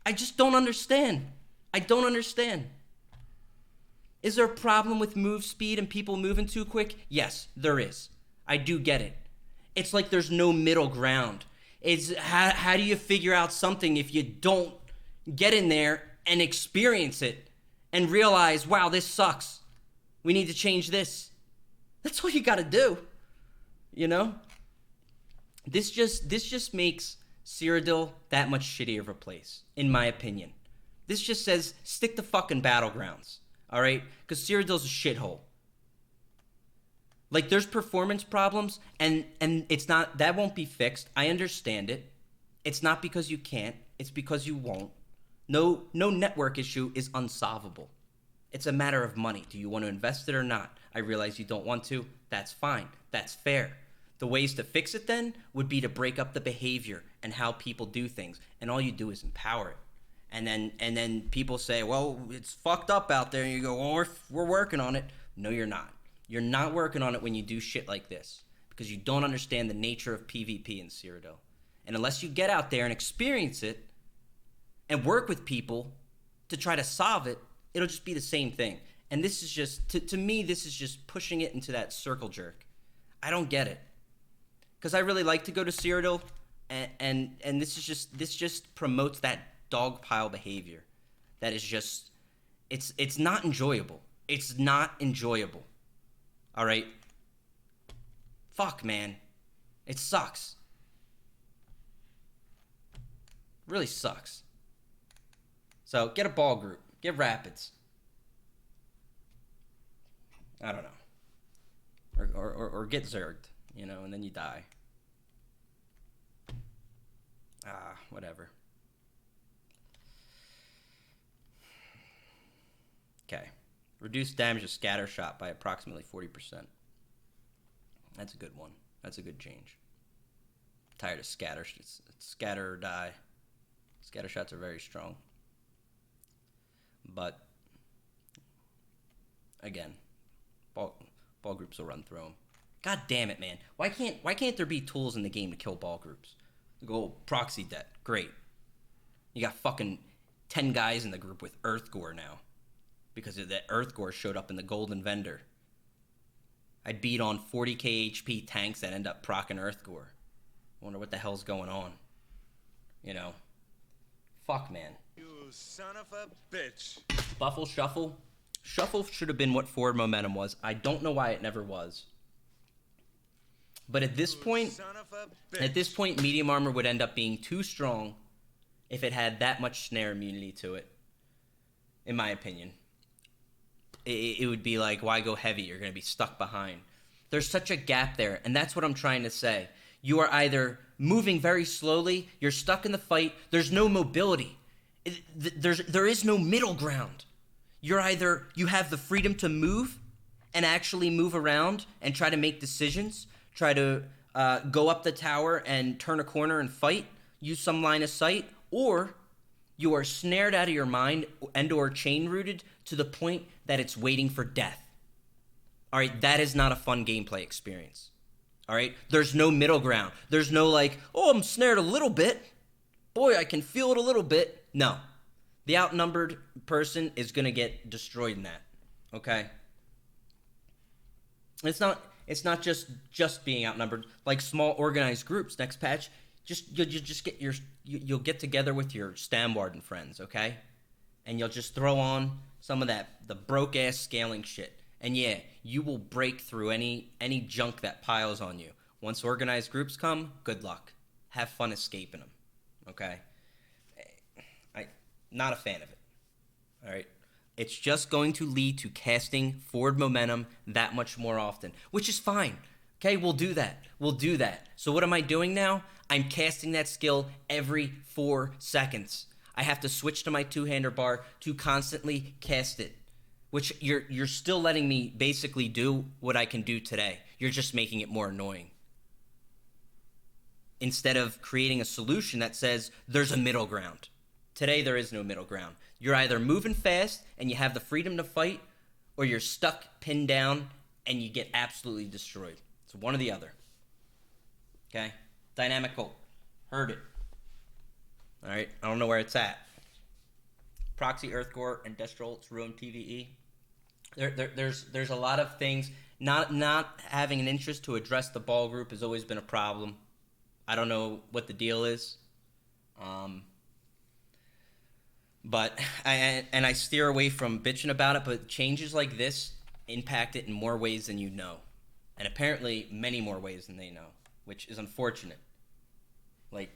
I just don't understand. I don't understand. Is there a problem with move speed and people moving too quick? Yes, there is. I do get it. It's like there's no middle ground. It's how do you figure out something if you don't get in there and experience it and realize, wow, this sucks. We need to change this. That's all you got to do. You know? This just makes Cyrodiil that much shittier of a place, in my opinion. This just says, stick to fucking battlegrounds. Alright? Because Cyrodiil's a shithole. Like, there's performance problems, and it's not, that won't be fixed. I understand it. It's not because you can't. It's because you won't. No network issue is unsolvable. It's a matter of money. Do you want to invest it or not? I realize you don't want to. That's fine. That's fair. The ways to fix it then would be to break up the behavior and how people do things. And all you do is empower it. And then people say, well, it's fucked up out there. And you go, well, we're working on it. No, you're not. You're not working on it when you do shit like this. Because you don't understand the nature of PvP in Cyrodiil. And unless you get out there and experience it and work with people to try to solve it, it'll just be the same thing. And this is just, to me, this is just pushing it into that circle jerk. I don't get it. Because I really like to go to Cyrodiil, and this just promotes that dogpile behavior. That is just, it's not enjoyable. It's not enjoyable. All right? Fuck, man. It sucks. It really sucks. So, get a ball group. Get rapids. I don't know. Or get zerged, you know, and then you die. Whatever. Okay. Reduce damage of scatter shot by approximately 40%. That's a good one. That's a good change. I'm tired of scatter. It's scatter or die. Scatter shots are very strong. But, again, ball groups will run through them. God damn it, man. Why can't there be tools in the game to kill ball groups? Go proxy debt. Great. You got fucking 10 guys in the group with Earth Gore now. Because of that Earth Gore showed up in the Golden Vendor. I'd beat on 40k HP tanks that end up proccing Earth Gore. Wonder what the hell's going on. You know. Fuck, man. You son of a bitch. Buffle Shuffle. Shuffle should have been what Forward Momentum was. I don't know why it never was. But at this point, Medium Armor would end up being too strong if it had that much snare immunity to it. In my opinion. It would be like, why go heavy? You're going to be stuck behind. There's such a gap there, and that's what I'm trying to say. You are either moving very slowly, you're stuck in the fight, there's no mobility. There is no middle ground. You're either, you have the freedom to move and actually move around and try to make decisions, try to go up the tower and turn a corner and fight, use some line of sight, or you are snared out of your mind and or chain rooted to the point that it's waiting for death. All right, that is not a fun gameplay experience. All right, there's no middle ground. There's no like, oh, I'm snared a little bit. Boy, I can feel it a little bit. No, the outnumbered person is going to get destroyed in that. Okay? It's not just being outnumbered. Like small organized groups, next patch, you'll get together with your Stamwarden friends, okay? And you'll just throw on some of the broke ass scaling shit. And yeah, you will break through any junk that piles on you. Once organized groups come, good luck. Have fun escaping them. Okay? Not a fan of it. All right? It's just going to lead to casting forward momentum that much more often, which is fine. Okay, we'll do that. So what am I doing now? I'm casting that skill every 4 seconds. I have to switch to my two-hander bar to constantly cast it, which you're still letting me basically do what I can do today. You're just making it more annoying. Instead of creating a solution that says there's a middle ground. Today there is no middle ground. You're either moving fast and you have the freedom to fight, or you're stuck, pinned down, and you get absolutely destroyed. It's one or the other. Okay? Dynamic Cult. Heard it. All right? I don't know where it's at. Proxy, Earthgore, and Destrolt's Ruin TVE. There's a lot of things. Not having an interest to address the ball group has always been a problem. I don't know what the deal is. But I steer away from bitching about it, but changes like this impact it in more ways than you know. And apparently many more ways than they know, which is unfortunate. Like,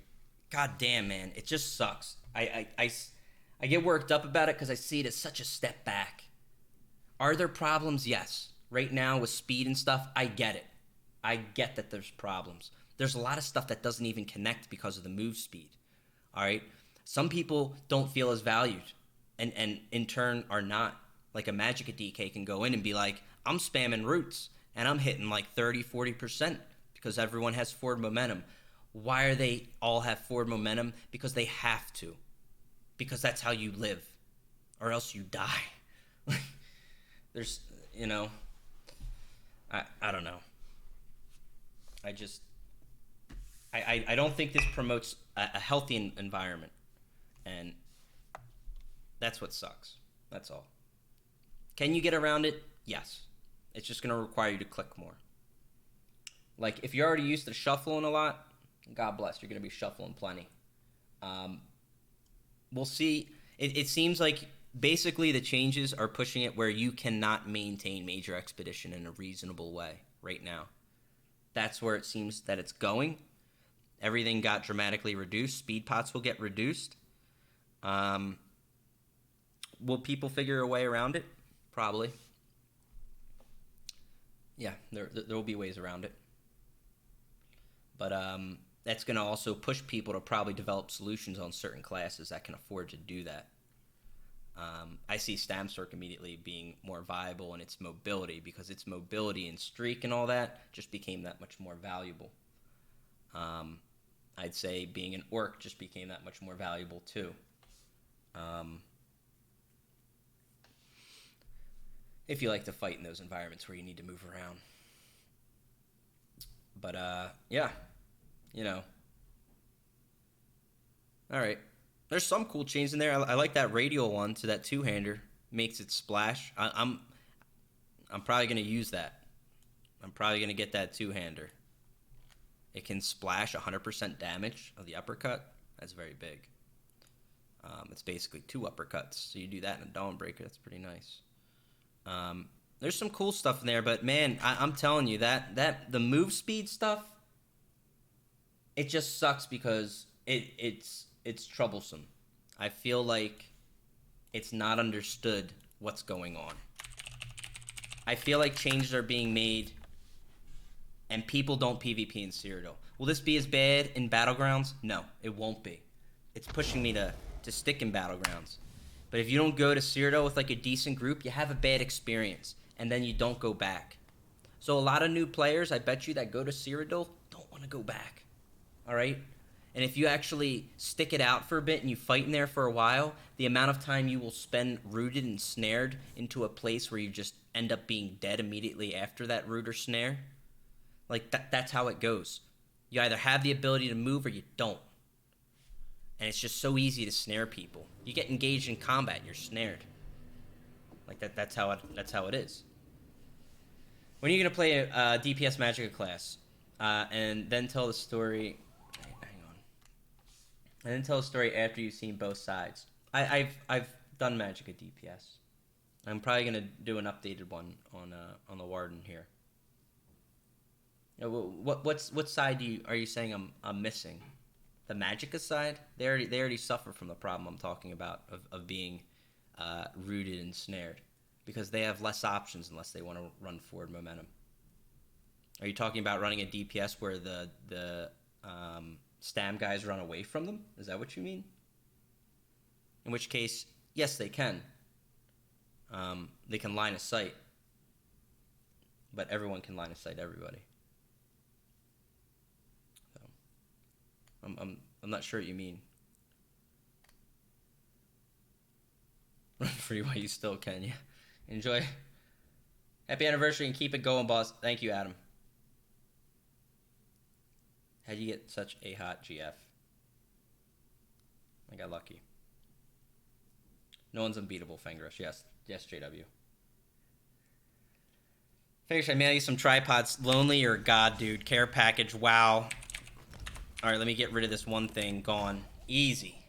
goddamn, man, it just sucks. I get worked up about it because I see it as such a step back. Are there problems? Yes. Right now with speed and stuff, I get it. I get that there's problems. There's a lot of stuff that doesn't even connect because of the move speed. All right? Some people don't feel as valued and in turn are not. Like a Magicka DK can go in and be like, I'm spamming roots and I'm hitting like 30, 40% because everyone has forward momentum. Why are they all have forward momentum? Because they have to. Because that's how you live. Or else you die. There's, I don't know. I don't think this promotes a healthy environment. And that's what sucks. That's all. Can you get around it? Yes. It's just going to require you to click more. Like, if you're already used to shuffling a lot, God bless, you're going to be shuffling plenty. We'll see. It seems like basically the changes are pushing it where you cannot maintain Major Expedition in a reasonable way right now. That's where it seems that it's going. Everything got dramatically reduced. Speed pots will get reduced. Will people figure a way around it? Probably. Yeah, there will be ways around it. But that's going to also push people to probably develop solutions on certain classes that can afford to do that. I see Stamcirc immediately being more viable in its mobility because its mobility and streak and all that just became that much more valuable. I'd say being an orc just became that much more valuable too. If you like to fight in those environments where you need to move around. But, yeah. You know. Alright. There's some cool chains in there. I like that radial one to that two-hander. Makes it splash. I'm probably going to use that. I'm probably going to get that two-hander. It can splash 100% damage of the uppercut. That's very big. It's basically 2 uppercuts. So you do that in a Dawn Breaker. That's pretty nice. There's some cool stuff in there, but man, I'm telling you that the move speed stuff, it just sucks because it's troublesome. I feel like it's not understood what's going on. I feel like changes are being made and people don't PvP in Cyrodiil. Will this be as bad in Battlegrounds? No, it won't be. It's pushing me to stick in Battlegrounds. But if you don't go to Cyrodiil with like a decent group, you have a bad experience, and then you don't go back. So a lot of new players, I bet you, that go to Cyrodiil don't want to go back. All right? And if you actually stick it out for a bit and you fight in there for a while, the amount of time you will spend rooted and snared into a place where you just end up being dead immediately after that root or snare, like that's how it goes. You either have the ability to move or you don't. And it's just so easy to snare people. You get engaged in combat, you're snared. Like that's how it is. When are you gonna play a DPS Magicka class, and then tell the story? Hang on. And then tell a story after you've seen both sides. I've done Magicka DPS. I'm probably gonna do an updated one on the Warden here. You know, what side are you saying I'm missing? The Magicka side? They already suffer from the problem I'm talking about of being rooted and snared, because they have less options unless they want to run forward momentum. Are you talking about running a DPS where the Stam guys run away from them? Is that what you mean? In which case, yes, they can. They can line of sight, but everyone can line of sight everybody. I'm not sure what you mean. Run free while you still can, yeah. Enjoy. Happy anniversary and keep it going, boss. Thank you, Adam. How'd you get such a hot GF? I got lucky. No one's unbeatable, Fangrush. Yes, JW. Fingers, I mail you some tripods. Lonely or God, dude. Care package. Wow. All right, let me get rid of this one thing. Gone. Easy.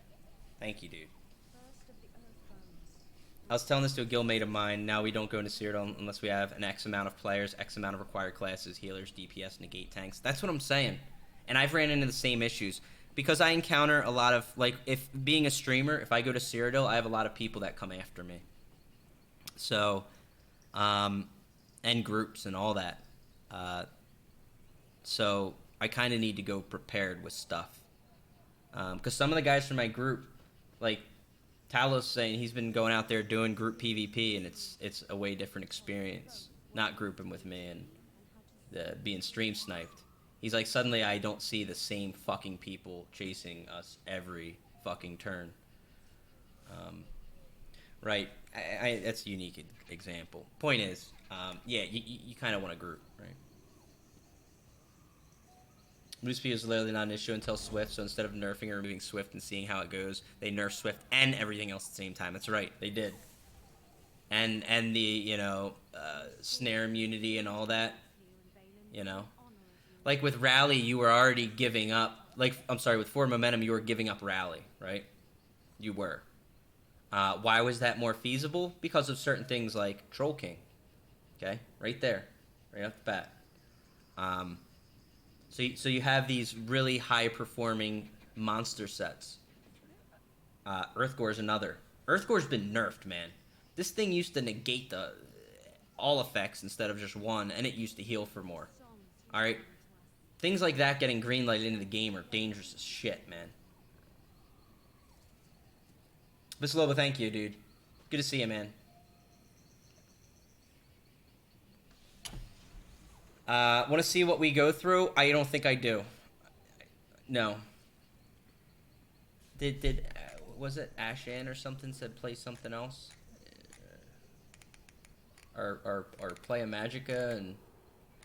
Thank you, dude. I was telling this to a guildmate of mine. Now we don't go into Cyrodiil unless we have an X amount of players, X amount of required classes, healers, DPS, negate tanks. That's what I'm saying. And I've ran into the same issues. Because I encounter a lot of, like, if being a streamer, if I go to Cyrodiil, I have a lot of people that come after me. So, and groups and all that. So I kind of need to go prepared with stuff. Because some of the guys from my group, like Talos saying he's been going out there doing group PvP, and it's a way different experience. Not grouping with me and being stream sniped. He's like, suddenly I don't see the same fucking people chasing us every fucking turn. Right. That's a unique example. Point is, yeah, you kind of want a group, right? Move speed is literally not an issue until Swift, so instead of nerfing or removing Swift and seeing how it goes, they nerf Swift and everything else at the same time. That's right, they did. And the, you know, snare immunity and all that, you know. Like with Rally, you were already giving up, like, I'm sorry, with Forward Momentum, you were giving up Rally, right? You were. Why was that more feasible? Because of certain things like Troll King, okay? Right there, right off the bat. So you have these really high-performing monster sets. Earthgore's another. Earthgore's been nerfed, man. This thing used to negate all effects instead of just one, and it used to heal for more. All right? Things like that getting greenlighted into the game are dangerous as shit, man. Visloba, thank you, dude. Good to see you, man. Want to see what we go through? I don't think I do. No. Did was it Ashan or something said play something else? Or play a Magicka and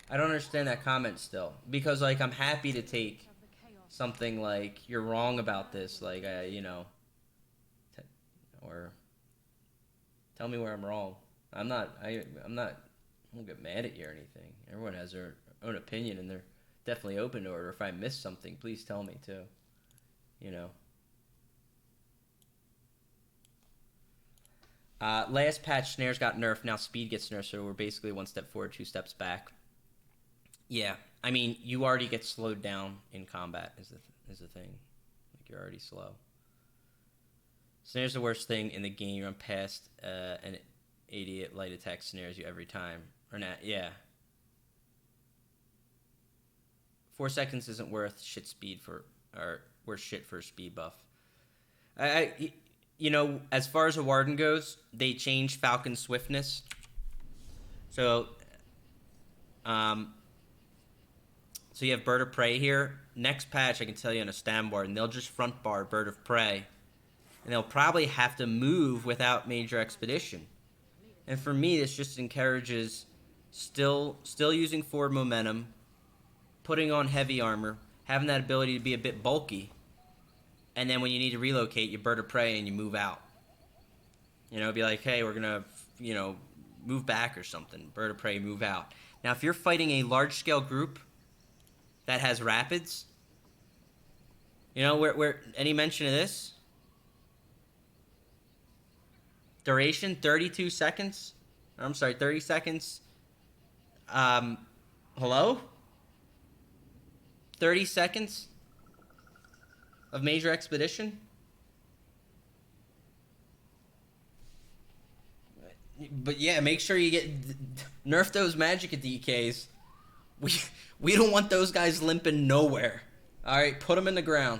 I don't understand that comment still. Because, like, I'm happy to take something like, you're wrong about this, like, you know, or tell me where I'm wrong. I won't get mad at you or anything. Everyone has their own opinion, and they're definitely open to it. Or if I miss something, please tell me too. You know. Last patch, snares got nerfed. Now speed gets nerfed, so we're basically one step forward, 2 steps back. Yeah, I mean, you already get slowed down in combat. Is the thing. Like, you're already slow. Snare's the worst thing in the game. You run past an idiot light attack snares you every time. Or not, yeah. 4 seconds isn't worth shit speed for, or worth shit for a speed buff. You know, as far as a Warden goes, they changed Falcon's swiftness. So, so you have Bird of Prey here. Next patch, I can tell you on a Stam Warden, they'll just front bar Bird of Prey. And they'll probably have to move without major expedition. And for me, this just encourages still using forward momentum, putting on heavy armor, having that ability to be a bit bulky, and then when you need to relocate, you Bird of Prey and you move out. You know, be like, hey, we're gonna, you know, move back or something. Bird of Prey, move out. Now, if you're fighting a large-scale group that has rapids, you know, where any mention of this? Duration, 32 seconds. I'm sorry, 30 seconds. Hello? 30 seconds of major expedition? But yeah, make sure you nerf those magic DKs. We don't want those guys limping nowhere. All right, put them in the ground.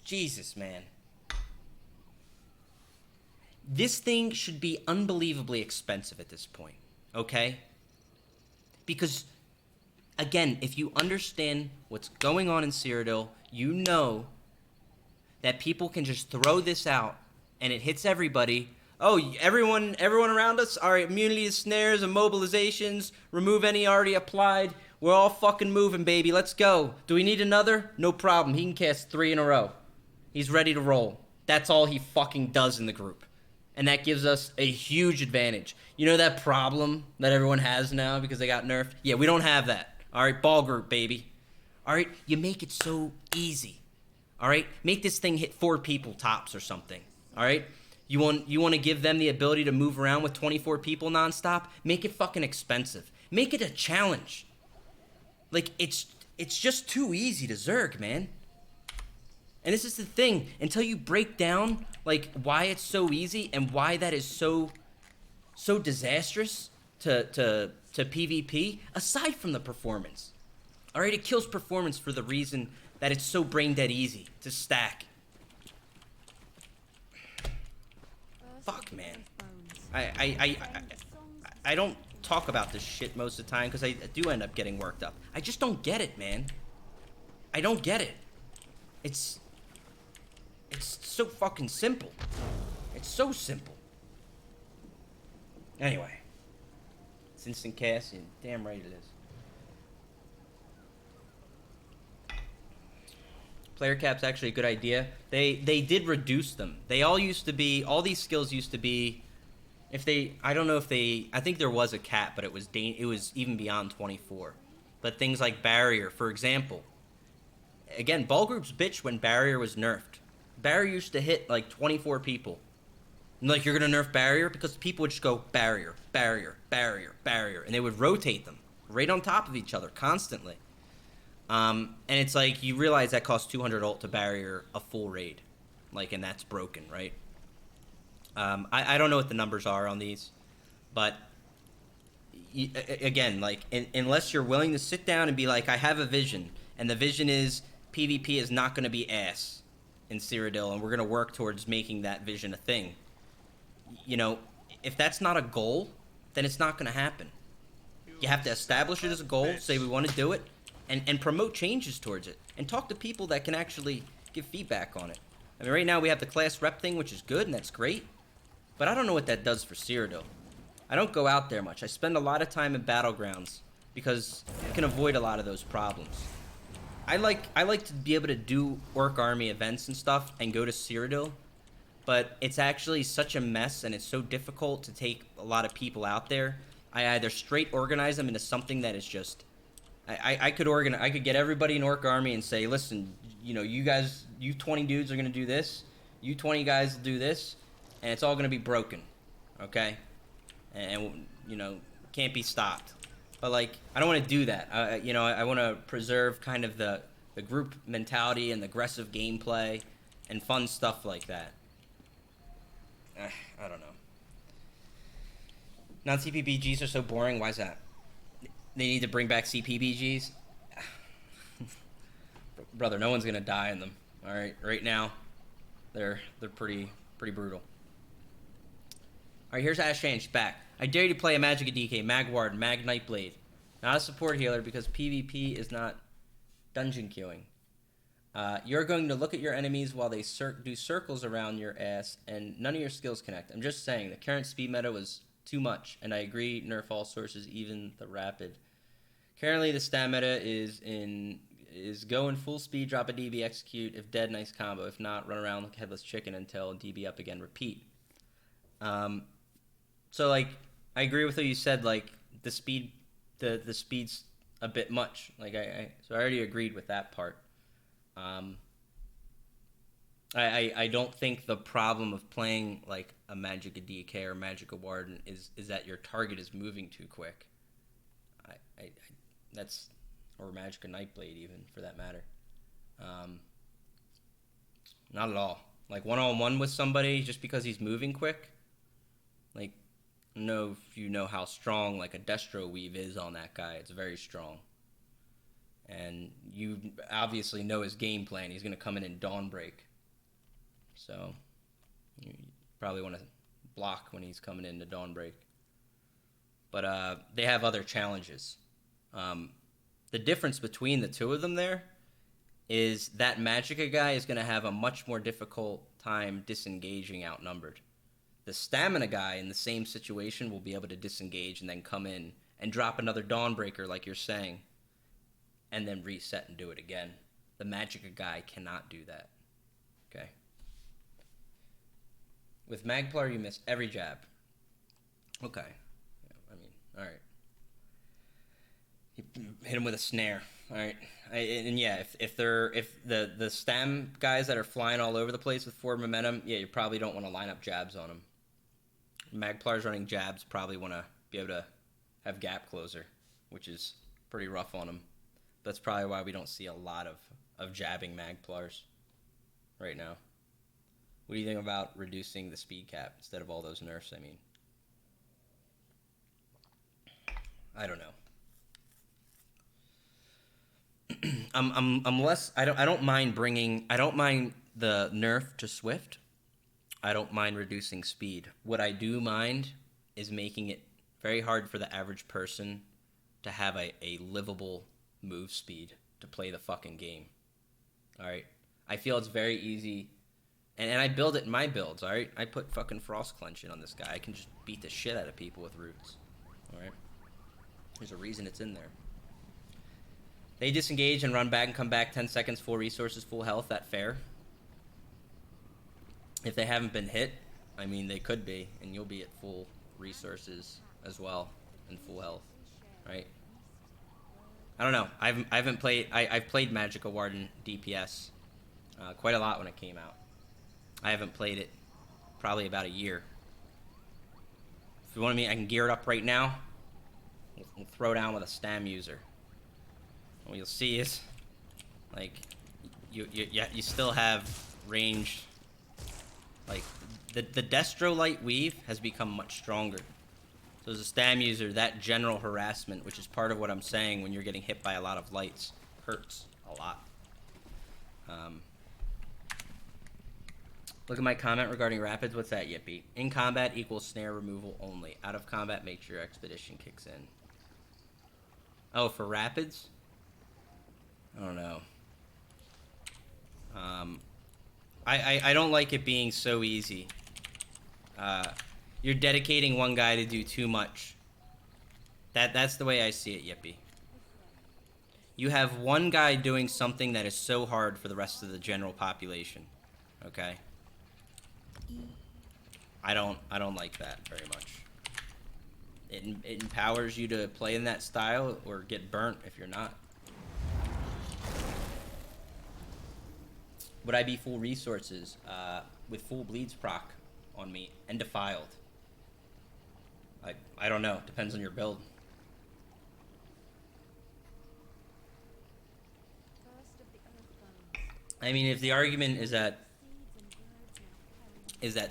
Jesus, man. This thing should be unbelievably expensive at this point, okay? Because, again, if you understand what's going on in Cyrodiil, you know that people can just throw this out and it hits everybody. Oh, everyone around us, all right, immunity to snares, immobilizations, remove any already applied. We're all fucking moving, baby. Let's go. Do we need another? No problem. He can cast 3 in a row. He's ready to roll. That's all he fucking does in the group. And that gives us a huge advantage. You know that problem that everyone has now because they got nerfed? Yeah, we don't have that. All right, ball group, baby. All right, you make it so easy. All right, make this thing hit 4 people tops or something. All right, you want to give them the ability to move around with 24 people nonstop? Make it fucking expensive. Make it a challenge. Like, it's just too easy to Zerg, man. And this is the thing, until you break down, like, why it's so easy and why that is so disastrous to PvP, aside from the performance. All right, it kills performance for the reason that it's so brain-dead easy to stack. Fuck, man. I don't talk about this shit most of the time because I do end up getting worked up. I just don't get it, man. I don't get it. It's so fucking simple. It's so simple. Anyway. It's instant cast, and damn right it is. Player cap's actually a good idea. They did reduce them. They all used to be, all these skills used to be, I don't know if they, I think there was a cap, but it was even beyond 24. But things like barrier, for example. Again, ball groups bitch when barrier was nerfed. Barrier used to hit like 24 people. And like, you're gonna nerf barrier? Because people would just go barrier, barrier, barrier, barrier. And they would rotate them right on top of each other constantly. And it's like, you realize that costs 200 ult to barrier a full raid. Like, and that's broken, right? I don't know what the numbers are on these. But, again, like, unless you're willing to sit down and be like, I have a vision. And the vision is PvP is not going to be ass in Cyrodiil, and we're going to work towards making that vision a thing. You know, if that's not a goal, then it's not going to happen. You have to establish it as a goal, say we want to do it, and promote changes towards it, and talk to people that can actually give feedback on it. I mean, right now we have the class rep thing, which is good, and that's great, but I don't know what that does for Cyrodiil. I don't go out there much. I spend a lot of time in Battlegrounds, because you can avoid a lot of those problems. I like to be able to do Orc Army events and stuff and go to Cyrodiil, but it's actually such a mess and it's so difficult to take a lot of people out there. I either straight organize them into something that is just... I could get everybody in Orc Army and say, listen, you know, you 20 dudes are going to do this, you 20 guys will do this, and it's all going to be broken, okay? And, you know, can't be stopped. But, like, I don't want to do that. You know, I want to preserve kind of the group mentality and the aggressive gameplay and fun stuff like that. I don't know. Non-CPBGs are so boring. Why is that? They need to bring back CPBGs? Brother, no one's going to die in them. All right? Right now, they're pretty brutal. Alright, here's Ashane. She's back. I dare you to play a Magic DK, Mag Warden, Mag Nightblade. Not a support healer because PvP is not dungeon queuing. You're going to look at your enemies while they do circles around your ass and none of your skills connect. I'm just saying, the current speed meta was too much, and I agree, nerf all sources, even the rapid. Currently, the stat meta is go in full speed, drop a DB, execute. If dead, nice combo. If not, run around like a headless chicken until DB up again, repeat. So, like, I agree with what you said, like, the speed's a bit much. Like, so I already agreed with that part. I don't think the problem of playing, like, a Magic DK or Magic Warden is that your target is moving too quick. That's... or Magic Nightblade, even, for that matter. Not at all. Like, one-on-one with somebody just because he's moving quick, like, I don't know if you know how strong, like, a Destro Weave is on that guy. It's very strong. And you obviously know his game plan. He's going to come in and Dawnbreak. So, you probably want to block when he's coming in to Dawnbreak. But they have other challenges. The difference between the two of them there is that Magicka guy is going to have a much more difficult time disengaging outnumbered. The Stamina guy in the same situation will be able to disengage and then come in and drop another Dawnbreaker like you're saying and then reset and do it again. The Magicka guy cannot do that. Okay? With Magplar, you miss every jab. Okay. Yeah, I mean, all right. Hit him with a snare. All right. And yeah, if the stam guys that are flying all over the place with forward momentum, yeah, you probably don't want to line up jabs on them. Magplar's running jabs, probably want to be able to have gap closer, which is pretty rough on them. That's probably why we don't see a lot of jabbing Magplars right now. What do you think about reducing the speed cap instead of all those nerfs? I mean, I don't know. I'm less. I don't mind the nerf to Swift. I don't mind reducing speed. What I do mind is making it very hard for the average person to have a livable move speed to play the fucking game. All right, I feel it's very easy, and I build it in my builds. All right, I put fucking Frost Clench in on this guy. I can just beat the shit out of people with roots. All right, there's a reason it's in there. They disengage and run back and come back 10 seconds, full resources, full health. That fair? If they haven't been hit, I mean, they could be, and you'll be at full resources as well and full health, right? I don't know. I've played Magic Warden DPS quite a lot when it came out. I haven't played it probably about a year. If you want me, I can gear it up right now. We'll throw down with a Stam user. What you'll see is, like, you still have ranged. Like, the Destro Light Weave has become much stronger. So as a Stam user, that general harassment, which is part of what I'm saying when you're getting hit by a lot of lights, hurts a lot. Look at my comment regarding rapids. What's that, Yippee? In combat equals snare removal only. Out of combat, make sure your expedition kicks in. Oh, for rapids? I don't know. I don't like it being so easy. You're dedicating one guy to do too much. That's the way I see it, Yippee. You have one guy doing something that is so hard for the rest of the general population. Okay? I don't like that very much. It empowers you to play in that style or get burnt if you're not. Would I be full resources with full bleeds proc on me and defiled? I don't know. Depends on your build. I mean, if the argument is that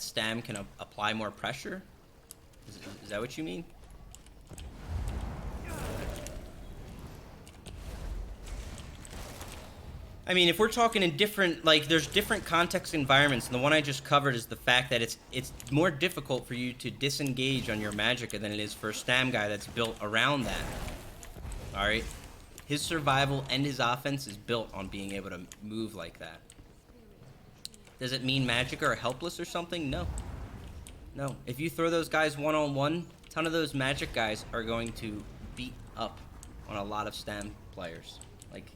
Stam can apply more pressure, is that what you mean? I mean, if we're talking in different, like, there's different context environments, and the one I just covered is the fact that it's more difficult for you to disengage on your Magicka than it is for a Stam guy that's built around that. Alright? His survival and his offense is built on being able to move like that. Does it mean Magicka are helpless or something? No. No. If you throw those guys one-on-one, a ton of those Magic guys are going to beat up on a lot of Stam players. Like,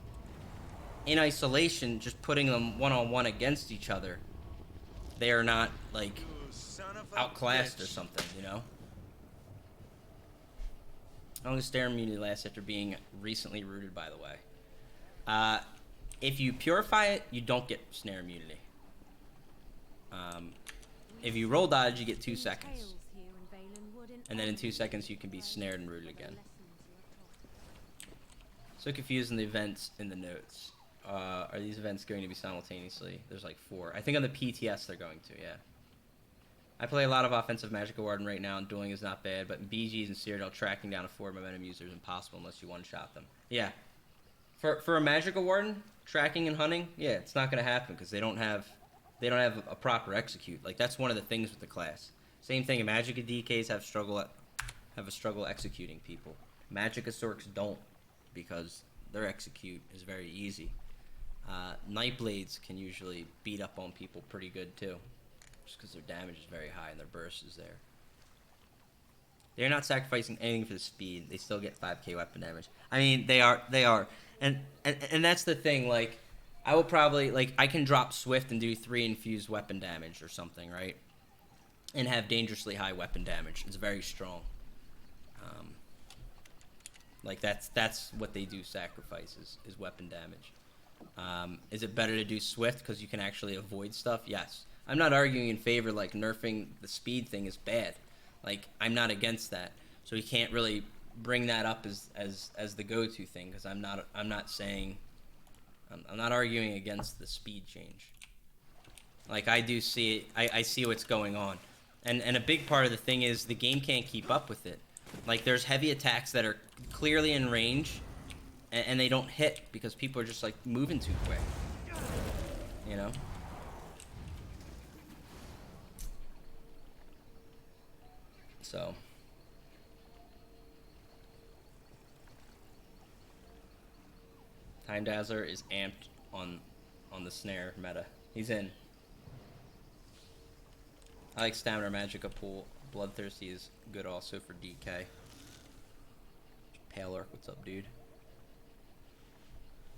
in isolation, just putting them one-on-one against each other, they are not, like, outclassed or something, you know? How long does Snare immunity last after being recently rooted, by the way? If you purify it, you don't get Snare immunity. If you roll dodge, you get 2 seconds. And then in 2 seconds, you can be snared and rooted again. So confused in the events in the notes. Are these events going to be simultaneously? There's like 4. I think on the PTS they're going to, yeah. I play a lot of offensive Magicka Warden right now, and dueling is not bad, but in BGs and Cyrodiil, tracking down a 4 momentum user is impossible unless you one-shot them. Yeah. For a Magicka Warden, tracking and hunting, yeah, it's not going to happen because they don't have a proper execute. Like, that's one of the things with the class. Same thing, Magicka DKs have a struggle executing people. Magicka Sorks don't, because their execute is very easy. Nightblades can usually beat up on people pretty good too, just because their damage is very high and their burst is there. They're not sacrificing anything for the speed. They still get 5k weapon damage. I mean, they are. And that's the thing, like, I will probably, like, I can drop Swift and do 3 infused weapon damage or something, right? And have dangerously high weapon damage. It's very strong. Like, that's what they do sacrifices, is weapon damage. Is it better to do Swift because you can actually avoid stuff? Yes. I'm not arguing in favor, like, nerfing the speed thing is bad. Like, I'm not against that. So we can't really bring that up as the go-to thing, because I'm not saying, I'm not arguing against the speed change. Like, I do see it, I see what's going on. And a big part of the thing is the game can't keep up with it. Like, there's heavy attacks that are clearly in range, and they don't hit because people are just, like, moving too quick. You know? So. Time Dazzler is amped on the snare meta. He's in. I like Stamina Magicka pool. Bloodthirsty is good also for DK. Pale Orc, what's up, dude?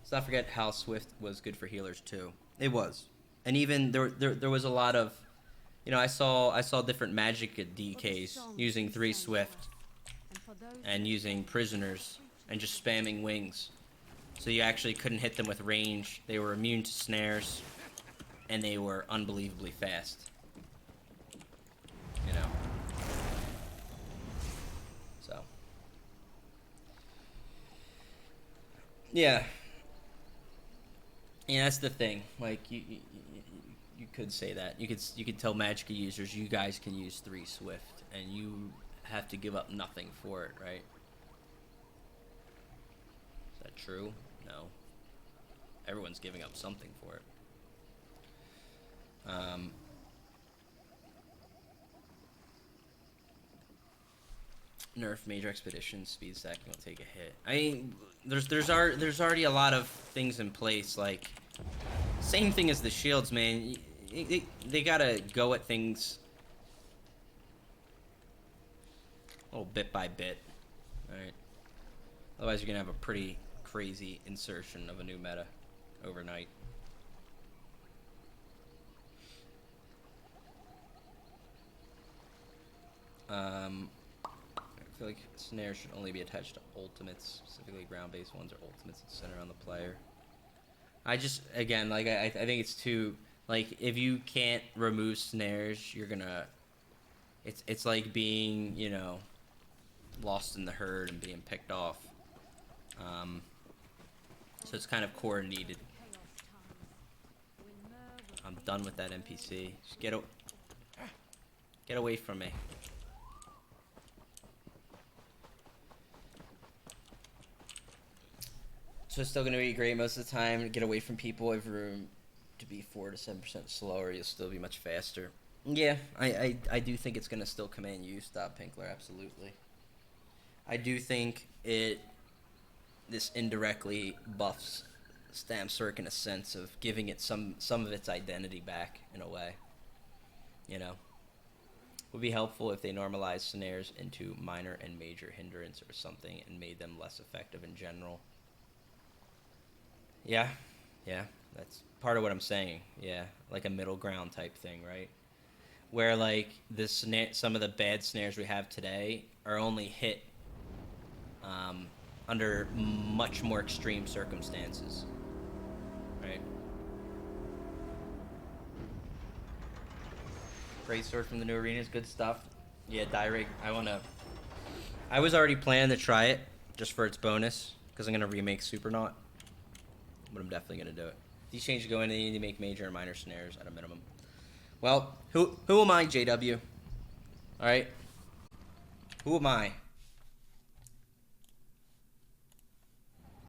Let's not forget how Swift was good for healers too. It was, and even there was a lot of, you know, I saw different Magicka DKs using 3 Swift and using prisoners and just spamming wings, so you actually couldn't hit them with range. They were immune to snares, and they were unbelievably fast. You know. So. Yeah. Yeah, that's the thing. Like, you could say that. You could tell Magicka users, you guys can use 3 Swift, and you have to give up nothing for it, right? Is that true? No. Everyone's giving up something for it. Nerf major expedition speed stacking will take a hit. I mean, there's already a lot of things in place. Like, same thing as the shields, man. They gotta go at things a little bit by bit. All right. Otherwise, you're gonna have a pretty crazy insertion of a new meta overnight. I feel like snares should only be attached to ultimates, specifically ground-based ones or ultimates that center on the player. I just, again, like, I think it's too, like, if you can't remove snares, you're gonna, it's like being, you know, lost in the herd and being picked off. So it's kind of core needed. I'm done with that NPC. Just get away from me. So it's still going to be great most of the time. Get away from people. Have room to be 4 to 7% slower. You'll still be much faster. Yeah, I do think it's going to still command use. Stop Pinkler, absolutely. I do think this indirectly buffs Stamsurk in a sense of giving it some of its identity back in a way. You know, would be helpful if they normalized snares into minor and major hindrance or something and made them less effective in general. Yeah, that's part of what I'm saying. Yeah, like a middle ground type thing, right? Where like some of the bad snares we have today are only hit under much more extreme circumstances, right? Great sword from the new arenas, good stuff. Yeah, Dirig, I was already planning to try it just for its bonus because I'm gonna remake Supernaut, but I'm definitely gonna do it. These changes go in, they need to make major and minor snares at a minimum. Well, who am I, JW? All right, who am I?